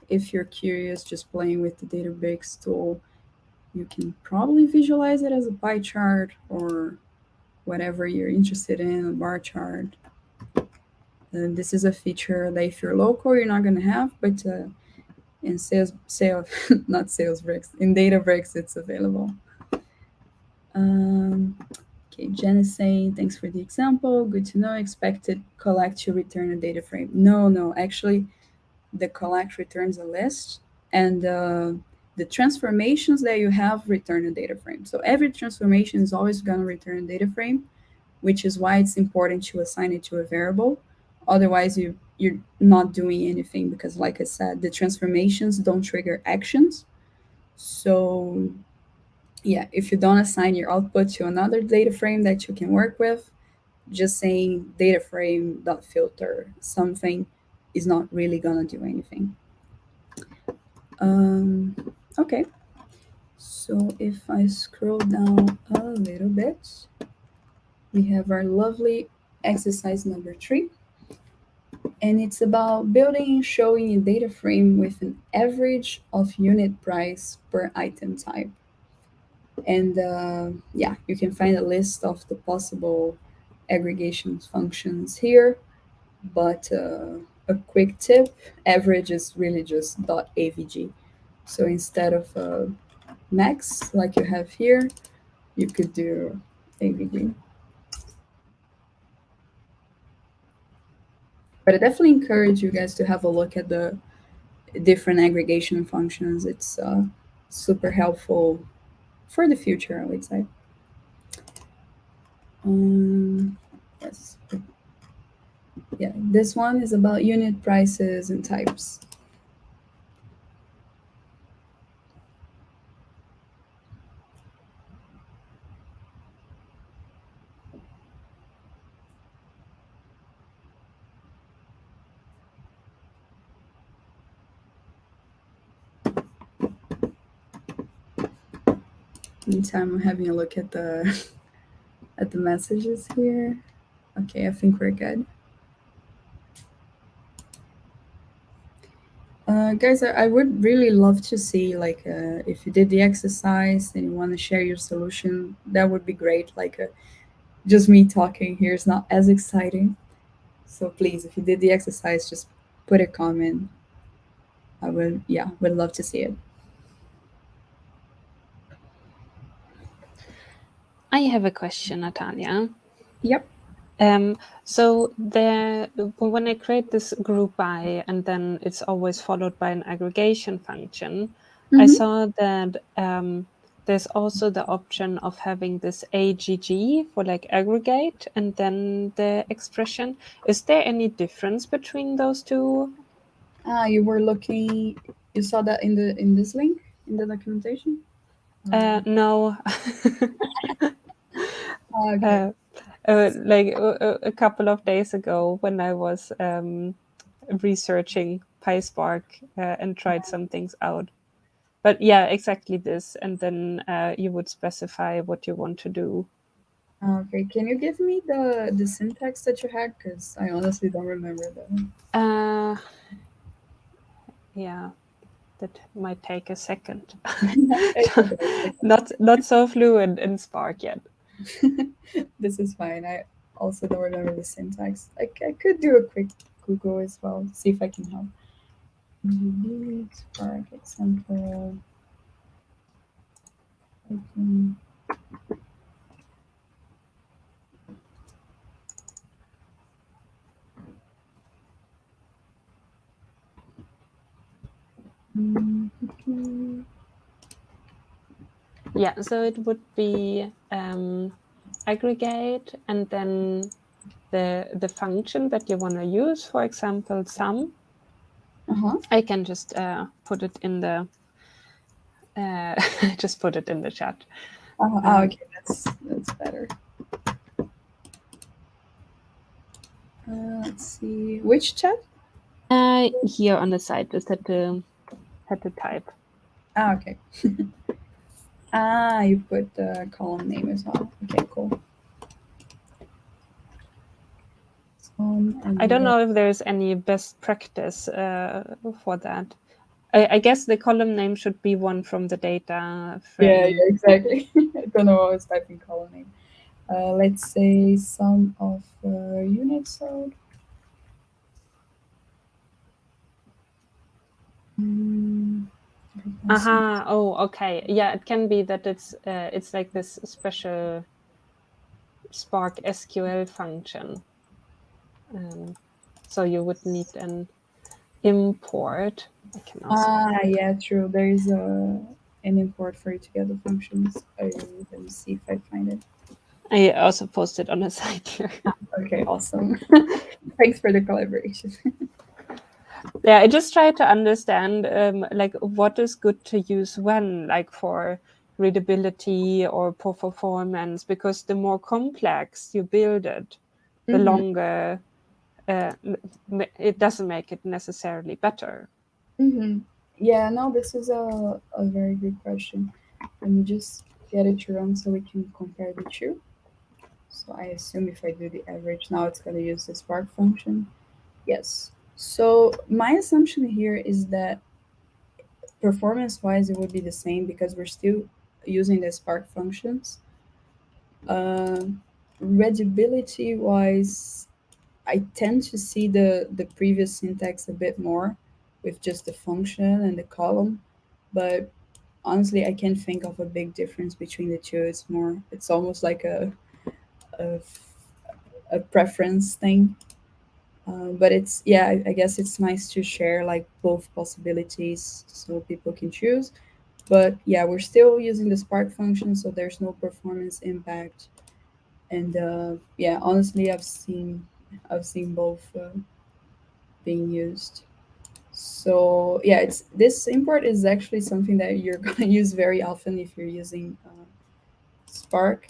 if you're curious, just playing with the Databricks tool, you can probably visualize it as a pie chart or whatever you're interested in, a bar chart. And this is a feature that if you're local, you're not going to have, but in not Salesbricks, in Databricks, it's available. Okay, Jen is saying, thanks for the example. Good to know. Expected collect to return a data frame. No, actually, the collect returns a list, and the transformations that you have return a data frame. So every transformation is always going to return a data frame, which is why it's important to assign it to a variable. Otherwise, you're not doing anything because, like I said, the transformations don't trigger actions. So yeah, if you don't assign your output to another data frame that you can work with, just saying data frame dot filter something is not really gonna do anything. Okay, so if I scroll down a little bit, we have our lovely exercise number 3, and it's about building and showing a data frame with an average of unit price per item type. And yeah, you can find a list of the possible aggregation functions here, but a quick tip, average is really just .avg. So instead of max, like you have here, you could do avg. But I definitely encourage you guys to have a look at the different aggregation functions. It's super helpful for the future, I would say. Yes. Yeah, this one is about unit prices and types. Meantime, I'm having a look at the at the messages here. Okay, I think we're good. Guys, I would really love to see, like, if you did the exercise and you want to share your solution, that would be great. Like, just me talking here is not as exciting. So please, if you did the exercise, just put a comment. I would love to see it. I have a question, Natalia. Yep. So when I create this group by, and then it's always followed by an aggregation function, I saw that there's also the option of having this AGG for like aggregate and then the expression. Is there any difference between those two? You were looking. You saw that in this link in the documentation. No. Okay. Like a couple of days ago when I was researching Pyspark and tried some things out. But yeah, exactly this. And then you would specify what you want to do. Okay. Can you give me the syntax that you had? Because I honestly don't remember that. Uh, yeah, that might take a second. It's okay. Not so fluent in Spark yet. This is fine. I also don't remember the syntax. I could do a quick Google as well, see if I can help. Spark example. Open. Yeah, so it would be aggregate and then the function that you want to use, for example, sum. I can just put it in the just put it in the chat. Okay, that's better. Let's see. Which chat? Here on the side, just had to type. Okay. You put the column name as well. Okay, cool. I don't know if there's any best practice for that. I guess the column name should be one from the data frame. Yeah, exactly. I don't know. I was typing column name. Let's say sum of units sold. Aha. Oh, okay. Yeah, it can be that it's like this special Spark SQL function. So you would need an import. I can also. Yeah, true. There is an import for you to get the functions. Let me see if I find it. I also posted on the site here. Okay, awesome. Thanks for the collaboration. Yeah, I just try to understand like what is good to use when, like for readability or for performance, because the more complex you build it, the longer it doesn't make it necessarily better. Yeah, no, this is a very good question. Let me just get it to run so we can compare the two. So I assume if I do the average now, it's going to use the Spark function. Yes. So my assumption here is that performance-wise, it would be the same because we're still using the Spark functions. Readability-wise, I tend to see the previous syntax a bit more with just the function and the column, but honestly, I can't think of a big difference between the two. It's almost like a, a preference thing. But it's yeah, I guess it's nice to share like both possibilities so people can choose. But yeah, we're still using the Spark function, so there's no performance impact. And yeah, honestly, I've seen both being used. So yeah, it's this import is actually something that you're gonna use very often if you're using Spark.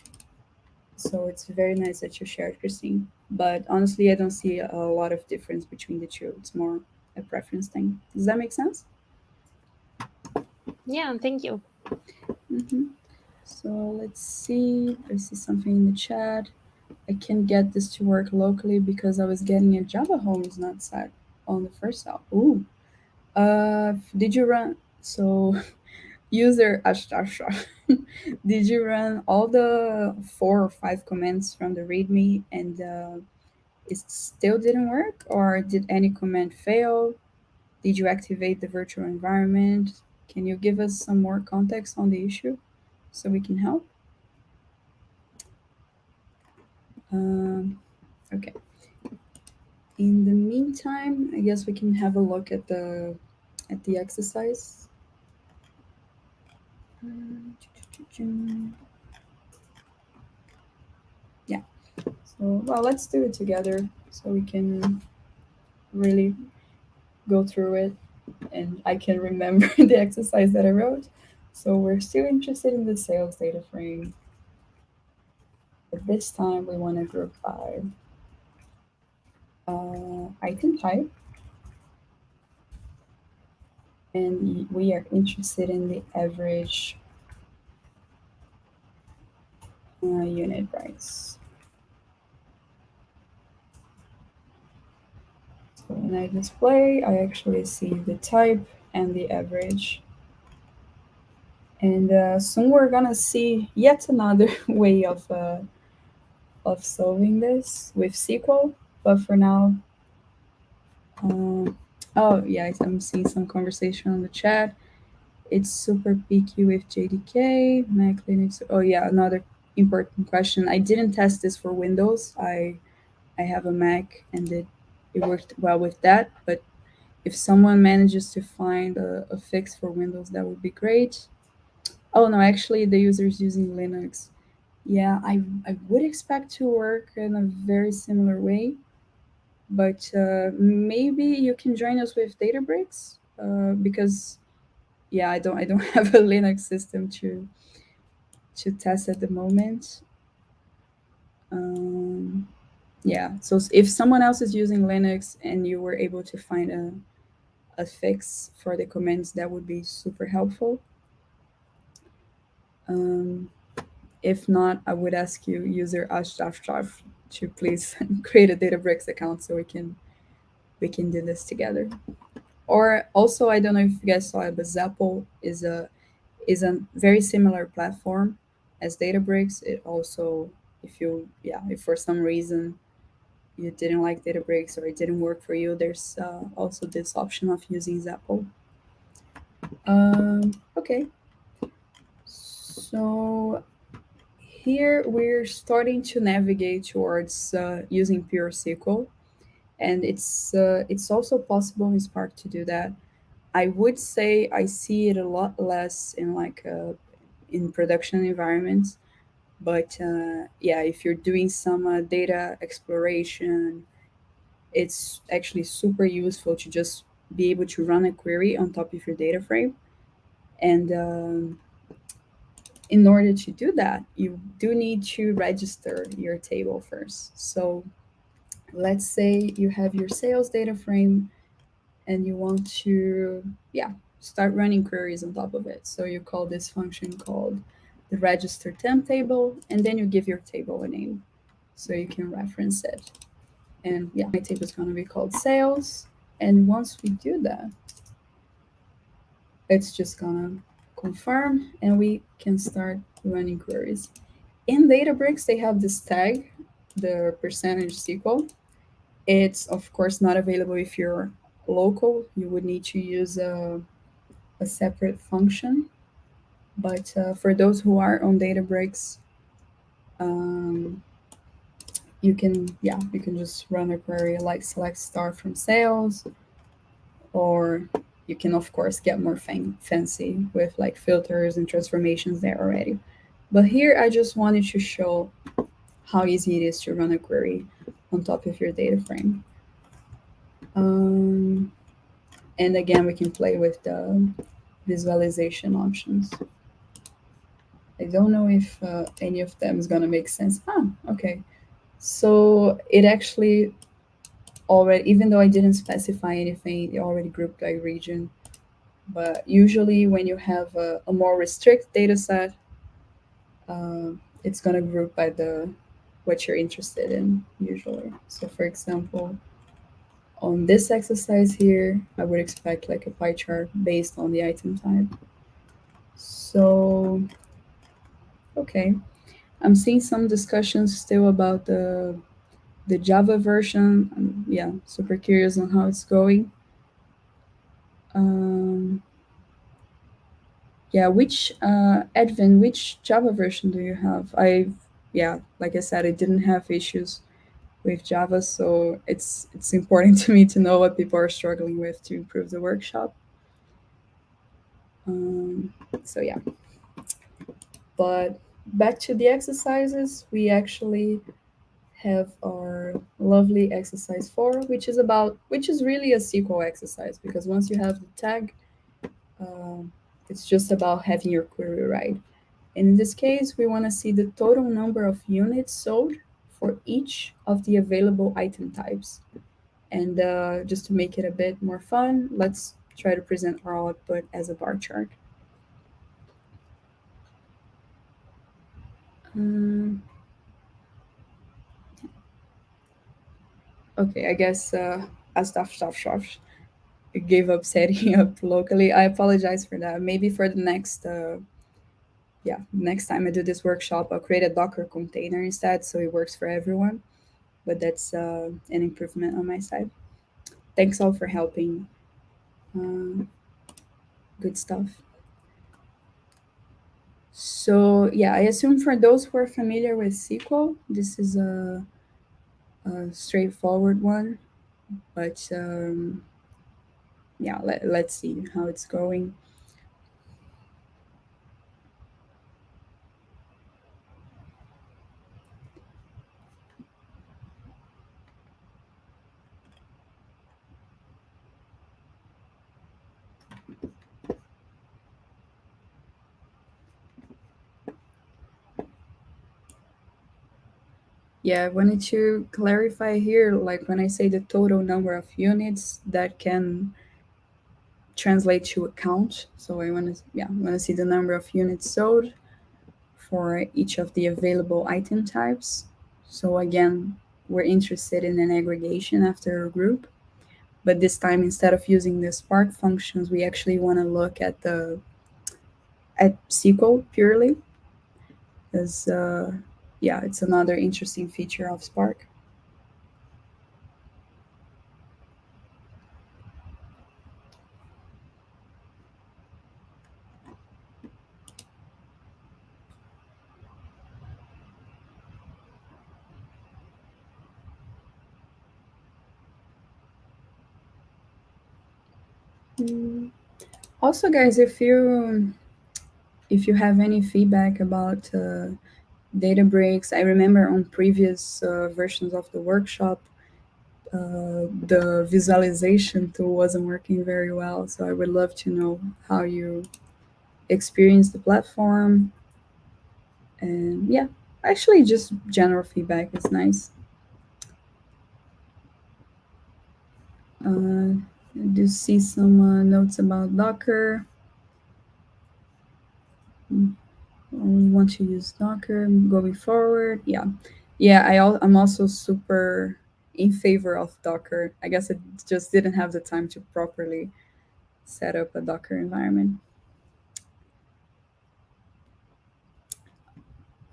So it's very nice that you shared, Christine. But honestly, I don't see a lot of difference between the two. It's more a preference thing. Does that make sense? Yeah, thank you. So let's see. I see something in the chat. I can get this to work locally because I was getting a Java home is not set on the first app. Ooh. Did you run so user Ashtasha? Did you run all the 4 or 5 commands from the README and it still didn't work, or did any command fail? Did you activate the virtual environment? Can you give us some more context on the issue so we can help? Okay. In the meantime, I guess we can have a look at the exercise. Yeah. So, well, let's do it together so we can really go through it and I can remember the exercise that I wrote. So we're still interested in the sales data frame. But this time we want to group by item type. And we are interested in the average unit price. So when I display, I actually see the type and the average. And soon we're gonna see yet another way of solving this with SQL. But for now, oh yeah, I'm seeing some conversation on the chat. It's super picky with JDK, Mac, Linux. Oh yeah, another important question. I didn't test this for Windows. I have a Mac and it worked well with that. But if someone manages to find a fix for Windows, that would be great. Oh no, actually the user is using Linux. Yeah, I would expect to work in a very similar way, but maybe you can join us with Databricks because yeah, I don't have a Linux system to test at the moment. Yeah, so if someone else is using Linux and you were able to find a fix for the commands, that would be super helpful. If not, I would ask you, user ashtaf, to please create a Databricks account so we can do this together. Or also, I don't know if you guys saw it, but Zapple is a very similar platform as Databricks. It also, if for some reason you didn't like Databricks or it didn't work for you, there's also this option of using Zapple. Okay, so here we're starting to navigate towards using pure SQL, and it's also possible in Spark to do that. I would say I see it a lot less in in production environments, but yeah, if you're doing some data exploration, it's actually super useful to just be able to run a query on top of your data frame. And in order to do that, you do need to register your table first. So let's say you have your sales data frame and you want to, yeah, start running queries on top of it. So you call this function called the register temp table, and then you give your table a name so you can reference it. And yeah, my table is going to be called sales. And once we do that, it's just going to confirm and we can start running queries. In Databricks, they have this tag, the percentage SQL. It's of course not available if you're local. You would need to use a separate function. But for those who are on Databricks, you can just run a query like select star from sales, or you can of course get more fancy with like filters and transformations there already. But here I just wanted to show how easy it is to run a query on top of your data frame. And again, we can play with the visualization options. I don't know if any of them is going to make sense. Okay. So it actually already, even though I didn't specify anything, it already grouped by region. But usually when you have a more restricted data set, it's going to group by what you're interested in usually. So for example, on this exercise here, I would expect like a pie chart based on the item type. So, okay. I'm seeing some discussions still about the Java version. Yeah, super curious on how it's going. Yeah, Edwin, which Java version do you have? Yeah, like I said, I didn't have issues with Java, so it's important to me to know what people are struggling with to improve the workshop. So yeah, But back to the exercises, we actually have our lovely exercise 4, which is really a SQL exercise, because once you have the tag, it's just about having your query right. And in this case, we want to see the total number of units sold for each of the available item types. And just to make it a bit more fun, let's try to present our output as a bar chart. Okay, I guess stuff gave up setting up locally. I apologize for that. Maybe for the next time I do this workshop, I'll create a Docker container instead so it works for everyone. But that's an improvement on my side. Thanks all for helping. Good stuff. So yeah, I assume for those who are familiar with SQL, this is a straightforward one. But yeah, let's see how it's going. Yeah, I wanted to clarify here, like when I say the total number of units, that can translate to a count. So I want to see the number of units sold for each of the available item types. So again, we're interested in an aggregation after a group, but this time instead of using the Spark functions, we actually want to look at SQL purely, as yeah, it's another interesting feature of Spark. Also, guys, if you have any feedback about Databricks, I remember on previous versions of the workshop, the visualization tool wasn't working very well. So I would love to know how you experience the platform. And yeah, actually, just general feedback is nice. I do see some notes about Docker. Only want to use Docker going forward. Yeah. I'm also super in favor of Docker. I guess I just didn't have the time to properly set up a Docker environment.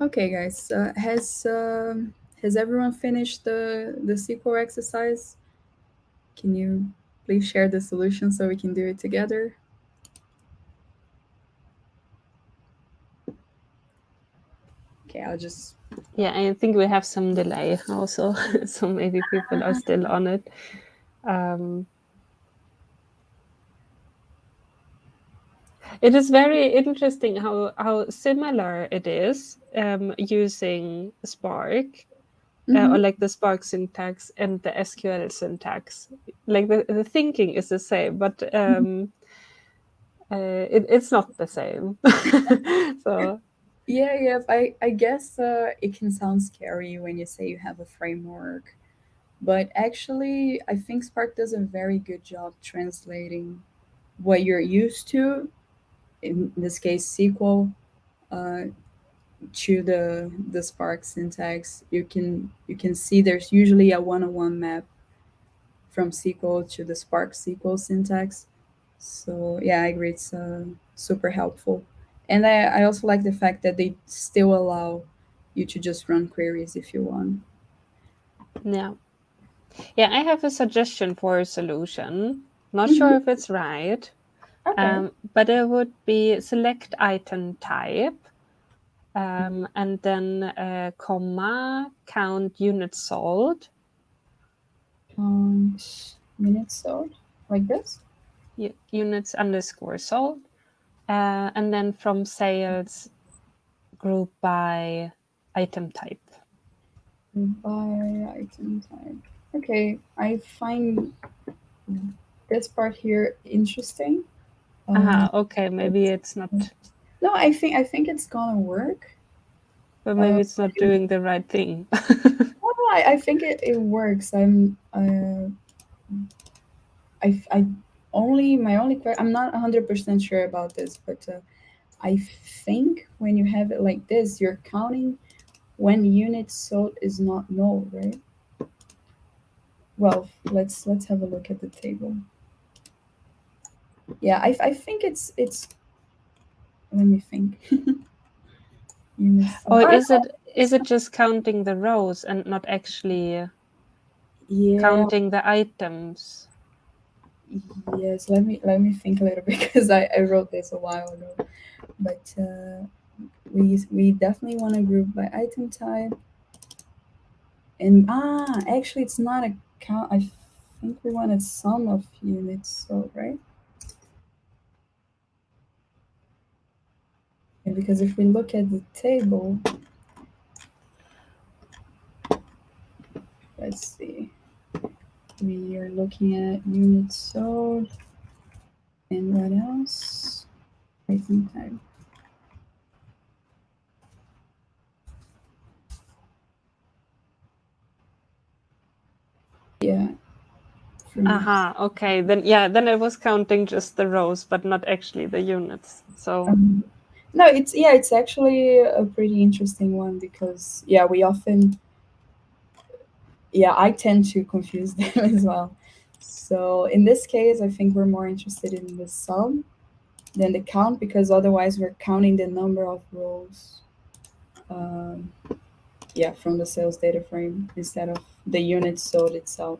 Okay, guys, has everyone finished the SQL exercise? Can you please share the solution so we can do it together? Okay, I'll just. Yeah, I think we have some delay also, so maybe people are still on it. It is very interesting how similar it is using Spark or like the Spark syntax and the SQL syntax. Like the thinking is the same, but it's not the same. So Yeah. I guess it can sound scary when you say you have a framework, but actually, I think Spark does a very good job translating what you're used to, in this case SQL, uh, to the Spark syntax. You can see there's usually a one-on-one map from SQL to the Spark SQL syntax. So yeah, I agree. It's super helpful, and I also like the fact that they still allow you to just run queries if you want. yeah. Yeah, I have a suggestion for a solution. Not Mm-hmm. sure if it's right, Okay. but it would be select item type and then comma count units sold. Minutes sold like this. Units underscore sold. And then from sales group by item type. By item type. Okay, I find this part here interesting. Okay, maybe it's not. No, I think it's gonna work. But maybe it's not doing the right thing. No, I think it works. I only my only I'm not 100% sure about this, but I think when you have it like this, you're counting when units sold is not null, right? Well, let's have a look at the table. Yeah, I think it's. Let me think. Units sold. Or is it just counting the rows and not actually Yeah. counting the items? Yes. Let me think a little bit because I wrote this a while ago, but we definitely want to group by item type. And actually, it's not a count. I think we want a sum of units, so right? And because if we look at the table, let's see, we are looking at units sold, and what else? Item type. Yeah. Okay. Then it was counting just the rows, but not actually the units. So No, it's actually a pretty interesting one because we often I tend to confuse them as well. So in this case, I think we're more interested in the sum than the count because otherwise we're counting the number of rows. Um, from the sales data frame instead of the unit sold itself.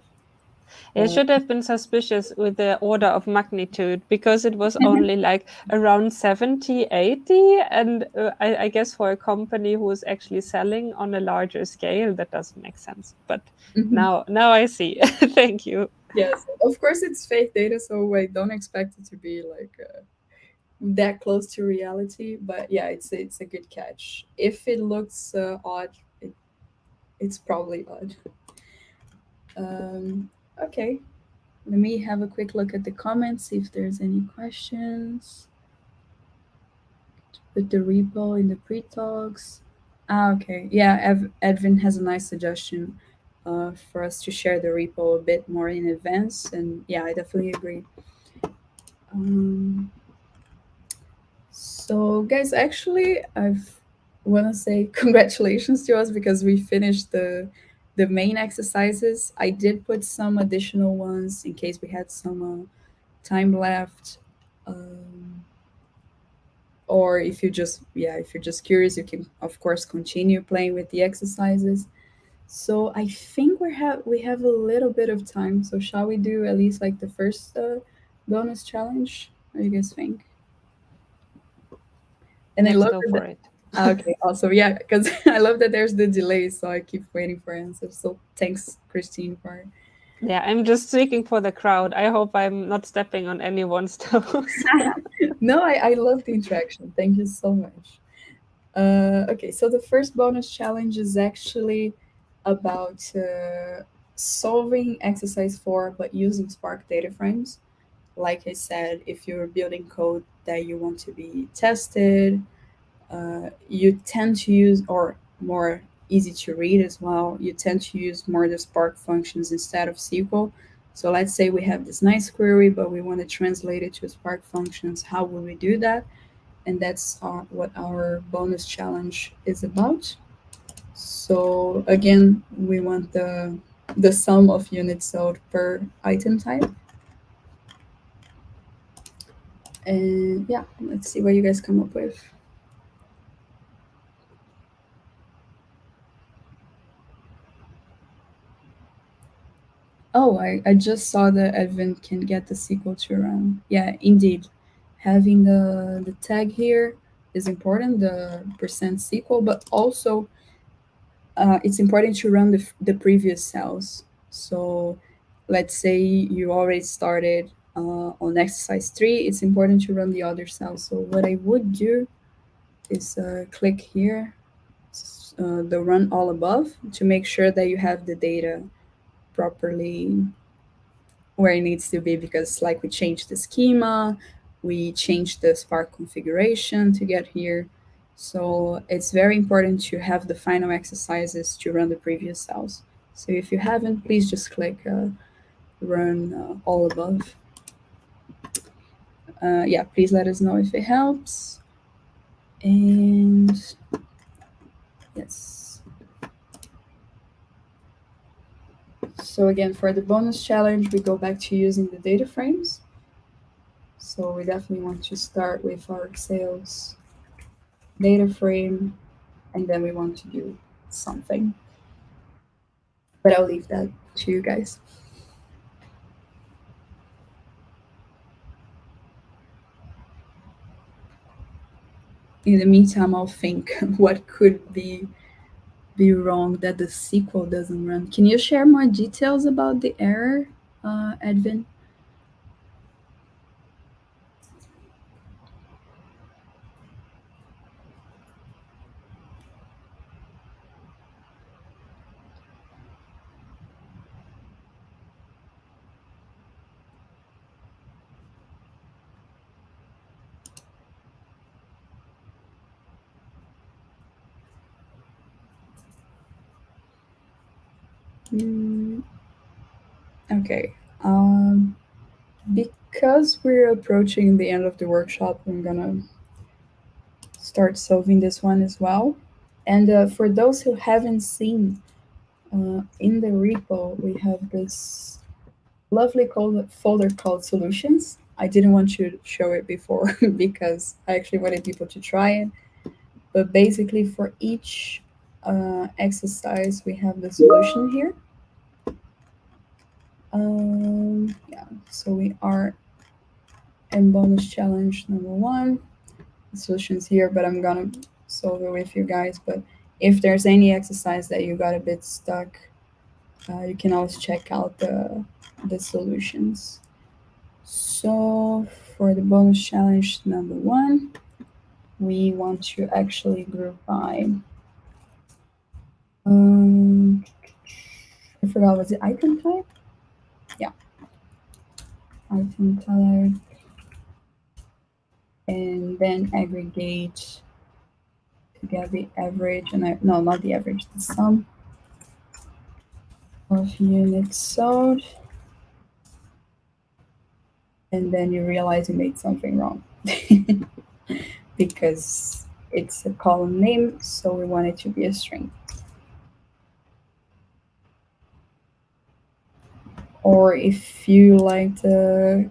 it should have been suspicious with the order of magnitude because it was only like around 70, 80. And I guess for a company who is actually selling on a larger scale, that doesn't make sense. But now I see. Thank you. Yes, of course it's fake data, so I don't expect it to be like that close to reality. But yeah, it's a good catch. If it looks odd, it's probably odd. Okay, let me have a quick look at the comments, see if there's any questions. Put the repo in the pre-talks. Okay. Yeah, Edvin has a nice suggestion for us to share the repo a bit more in advance. And yeah, I definitely agree. So, guys, actually, I want to say congratulations to us because we finished the main exercises. I did put some additional ones in case we had some time left. Or if you're just curious, you can of course continue playing with the exercises. So I think we have a little bit of time, so shall we do at least like the first bonus challenge? What do you guys think? And Let's I love go for it. okay, awesome. Yeah, because I love that there's the delay, so I keep waiting for answers. So thanks, Christine, for Yeah, I'm just speaking for the crowd. I hope I'm not stepping on anyone's toes. no, I love the interaction. Thank you so much. Okay, so the first bonus challenge is actually about solving exercise 4 but using Spark data frames. Like I said, if you're building code that you want to be tested, you tend to use, or more easy to read as well, you tend to use more the Spark functions instead of SQL. So let's say we have this nice query, but we want to translate it to Spark functions. How will we do that? And that's what our bonus challenge is about. So again, we want the sum of units sold per item type. And yeah, let's see what you guys come up with. Oh, I just saw that Edvin can get the SQL to run. Yeah, indeed. Having the tag here is important, the percent SQL, but also it's important to run the previous cells. So let's say you already started on exercise 3, it's important to run the other cells. So what I would do is click here, the run all above, to make sure that you have the data properly where it needs to be, because like we changed the schema, we changed the Spark configuration to get here. So it's very important to have the final exercises to run the previous cells. So if you haven't, please just click run all above. Yeah, please let us know if it helps. And yes. So again, for the bonus challenge, we go back to using the data frames. So we definitely want to start with our sales data frame, and then we want to do something. But I'll leave that to you guys. In the meantime, I'll think what could be wrong that the SQL doesn't run. Can you share more details about the error, Edwin? Okay. Because we're approaching the end of the workshop, I'm gonna start solving this one as well. And for those who haven't seen, in the repo, we have this lovely folder called solutions. I didn't want to show it before because I actually wanted people to try it. But basically, for each exercise, we have the solution here. Yeah, so we are in bonus challenge number 1. The solution's here, but I'm gonna solve it with you guys. But if there's any exercise that you got a bit stuck, you can always check out the solutions. So for the bonus challenge number 1, we want to actually group by, I forgot, was it item type? Yeah, item type, and then aggregate to get the average, and no, not the average, the sum of units sold. And then you realize you made something wrong because it's a column name, so we want it to be a string. Or if you liked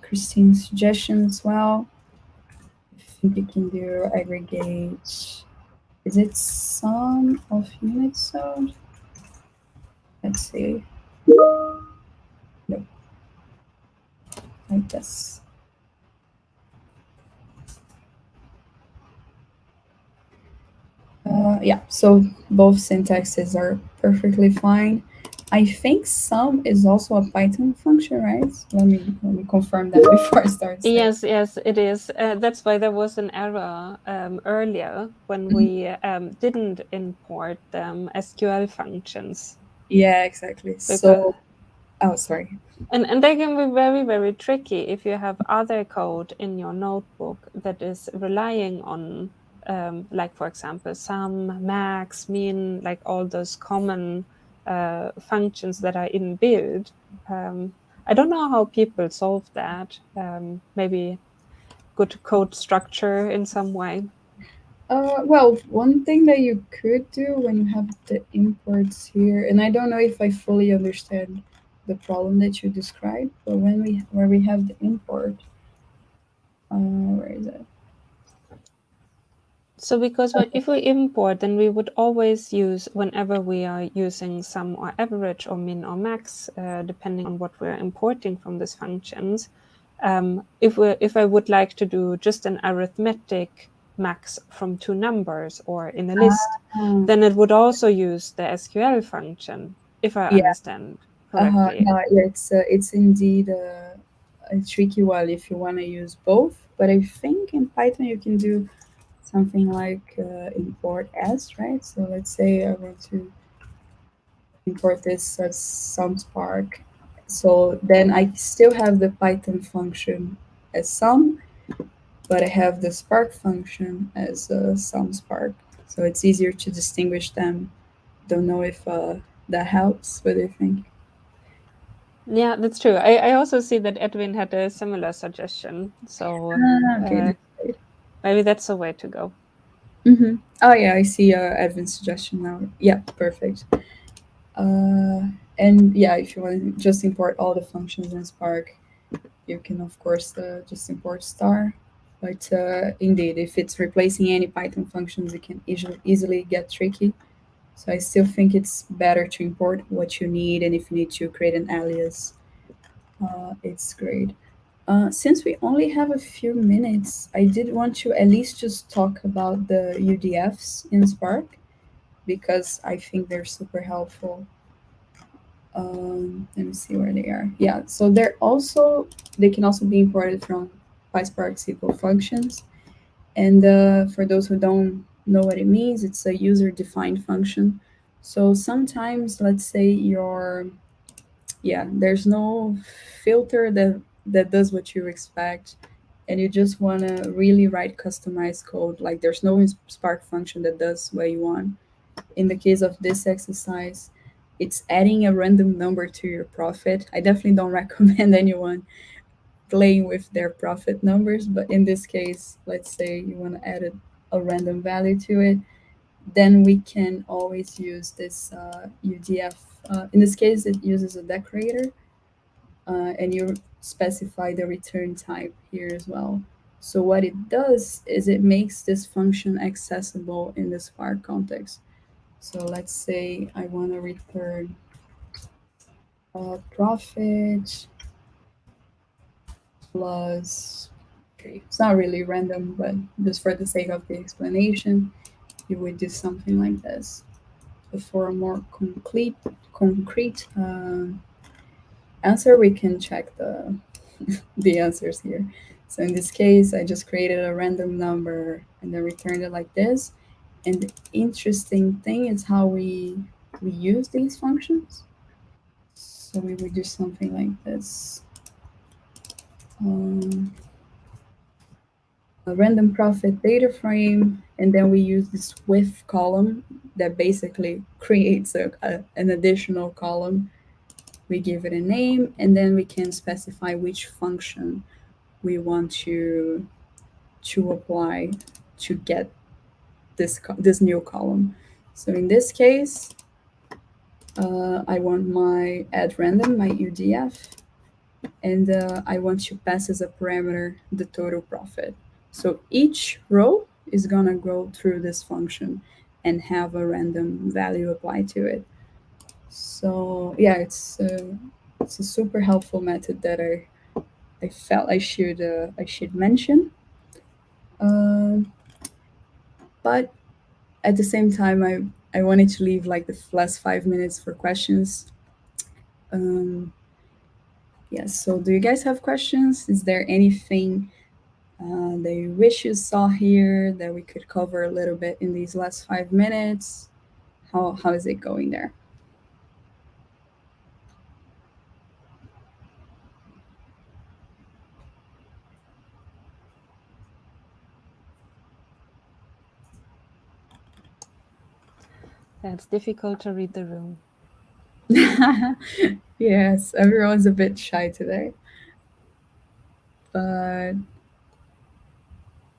Christine's suggestion as well, I think you can do aggregate. Is it sum of units sold? Let's see. Nope. Like this. Yeah, so both syntaxes are perfectly fine. I think sum is also a Python function, right? Let me confirm that before I start. Yes, it is. That's why there was an error earlier when we didn't import SQL functions. Yeah, exactly. So, oh, sorry. And they can be very, very tricky if you have other code in your notebook that is relying on, like, for example, sum, max, mean, like all those common functions that are inbuilt. I don't know how people solve that. Maybe good code structure in some way. Well, one thing that you could do when you have the imports here, and I don't know if I fully understand the problem that you described, but where we have the import, where is it? So because if we import, then we would always use, whenever we are using sum or average or min or max, depending on what we're importing from these functions. If I would like to do just an arithmetic max from 2 numbers or in a list, then it would also use the SQL function, if I understand correctly. No, it's indeed a tricky one if you want to use both, but I think in Python you can do something like import as, right? So let's say I want to import this as some Spark. So then I still have the Python function as sum, but I have the Spark function as sum Spark. So it's easier to distinguish them. Don't know if that helps. What do you think? Yeah, that's true. I also see that Edwin had a similar suggestion. So Okay, that's great. maybe that's a way to go. Mm-hmm. Oh yeah, I see Edwin's suggestion now. Yeah, perfect. And yeah, if you want to just import all the functions in Spark, you can of course just import star. But indeed, if it's replacing any Python functions, it can easily get tricky. So I still think it's better to import what you need, and if you need to create an alias, it's great. Since we only have a few minutes, I did want to at least just talk about the UDFs in Spark because I think they're super helpful. Let me see where they are. Yeah, so they can also be imported from Pyspark SQL functions. And for those who don't know what it means, it's a user-defined function. So sometimes, let's say there's no filter that does what you expect, and you just want to really write customized code. Like there's no Spark function that does what you want. In the case of this exercise, it's adding a random number to your profit. I definitely don't recommend anyone playing with their profit numbers, but in this case, let's say you want to add a random value to it, then we can always use this UDF. In this case, it uses a decorator, and you specify the return type here as well. So what it does is it makes this function accessible in the Spark context. So let's say I want to return profit plus, okay, it's not really random, but just for the sake of the explanation, you would do something like this. But for a more concrete answer, we can check the answers here. So in this case, I just created a random number and then returned it like this. And the interesting thing is how we use these functions. So we would do something like this. A random profit data frame, and then we use this with column that basically creates an additional column. We give it a name, and then we can specify which function we want to apply to get this new column. So in this case, I want my add random, my UDF, and I want to pass as a parameter the total profit. So each row is gonna go through this function and have a random value applied to it. So yeah, it's a super helpful method that I felt I should mention. Uh, but at the same time, I wanted to leave like the last 5 minutes for questions. Um, yes. So do you guys have questions? Is there anything that you wish you saw here that we could cover a little bit in these last 5 minutes? How is it going there? Yeah, it's difficult to read the room. Yes, everyone's a bit shy today. But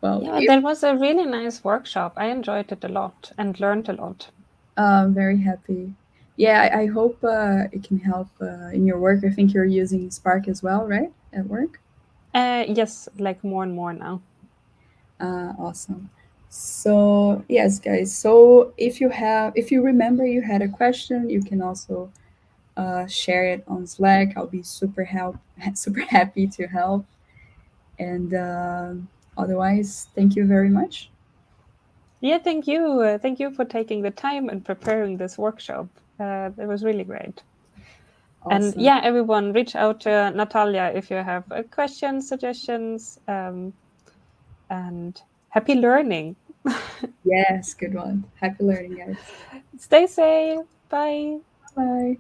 well, Yeah, that was a really nice workshop. I enjoyed it a lot and learned a lot. I'm very happy. Yeah, I hope it can help in your work. I think you're using Spark as well, right? At work? Yes, like more and more now. Awesome. So yes, guys. So if you remember you had a question, you can also share it on Slack. I'll be super happy to help. And otherwise, thank you very much. Yeah, thank you. Thank you for taking the time and preparing this workshop. It was really great. And Awesome. yeah, everyone, reach out to Natalia if you have questions, suggestions, and happy learning. Yes, good one. Happy learning, guys. Stay safe. Bye. Bye.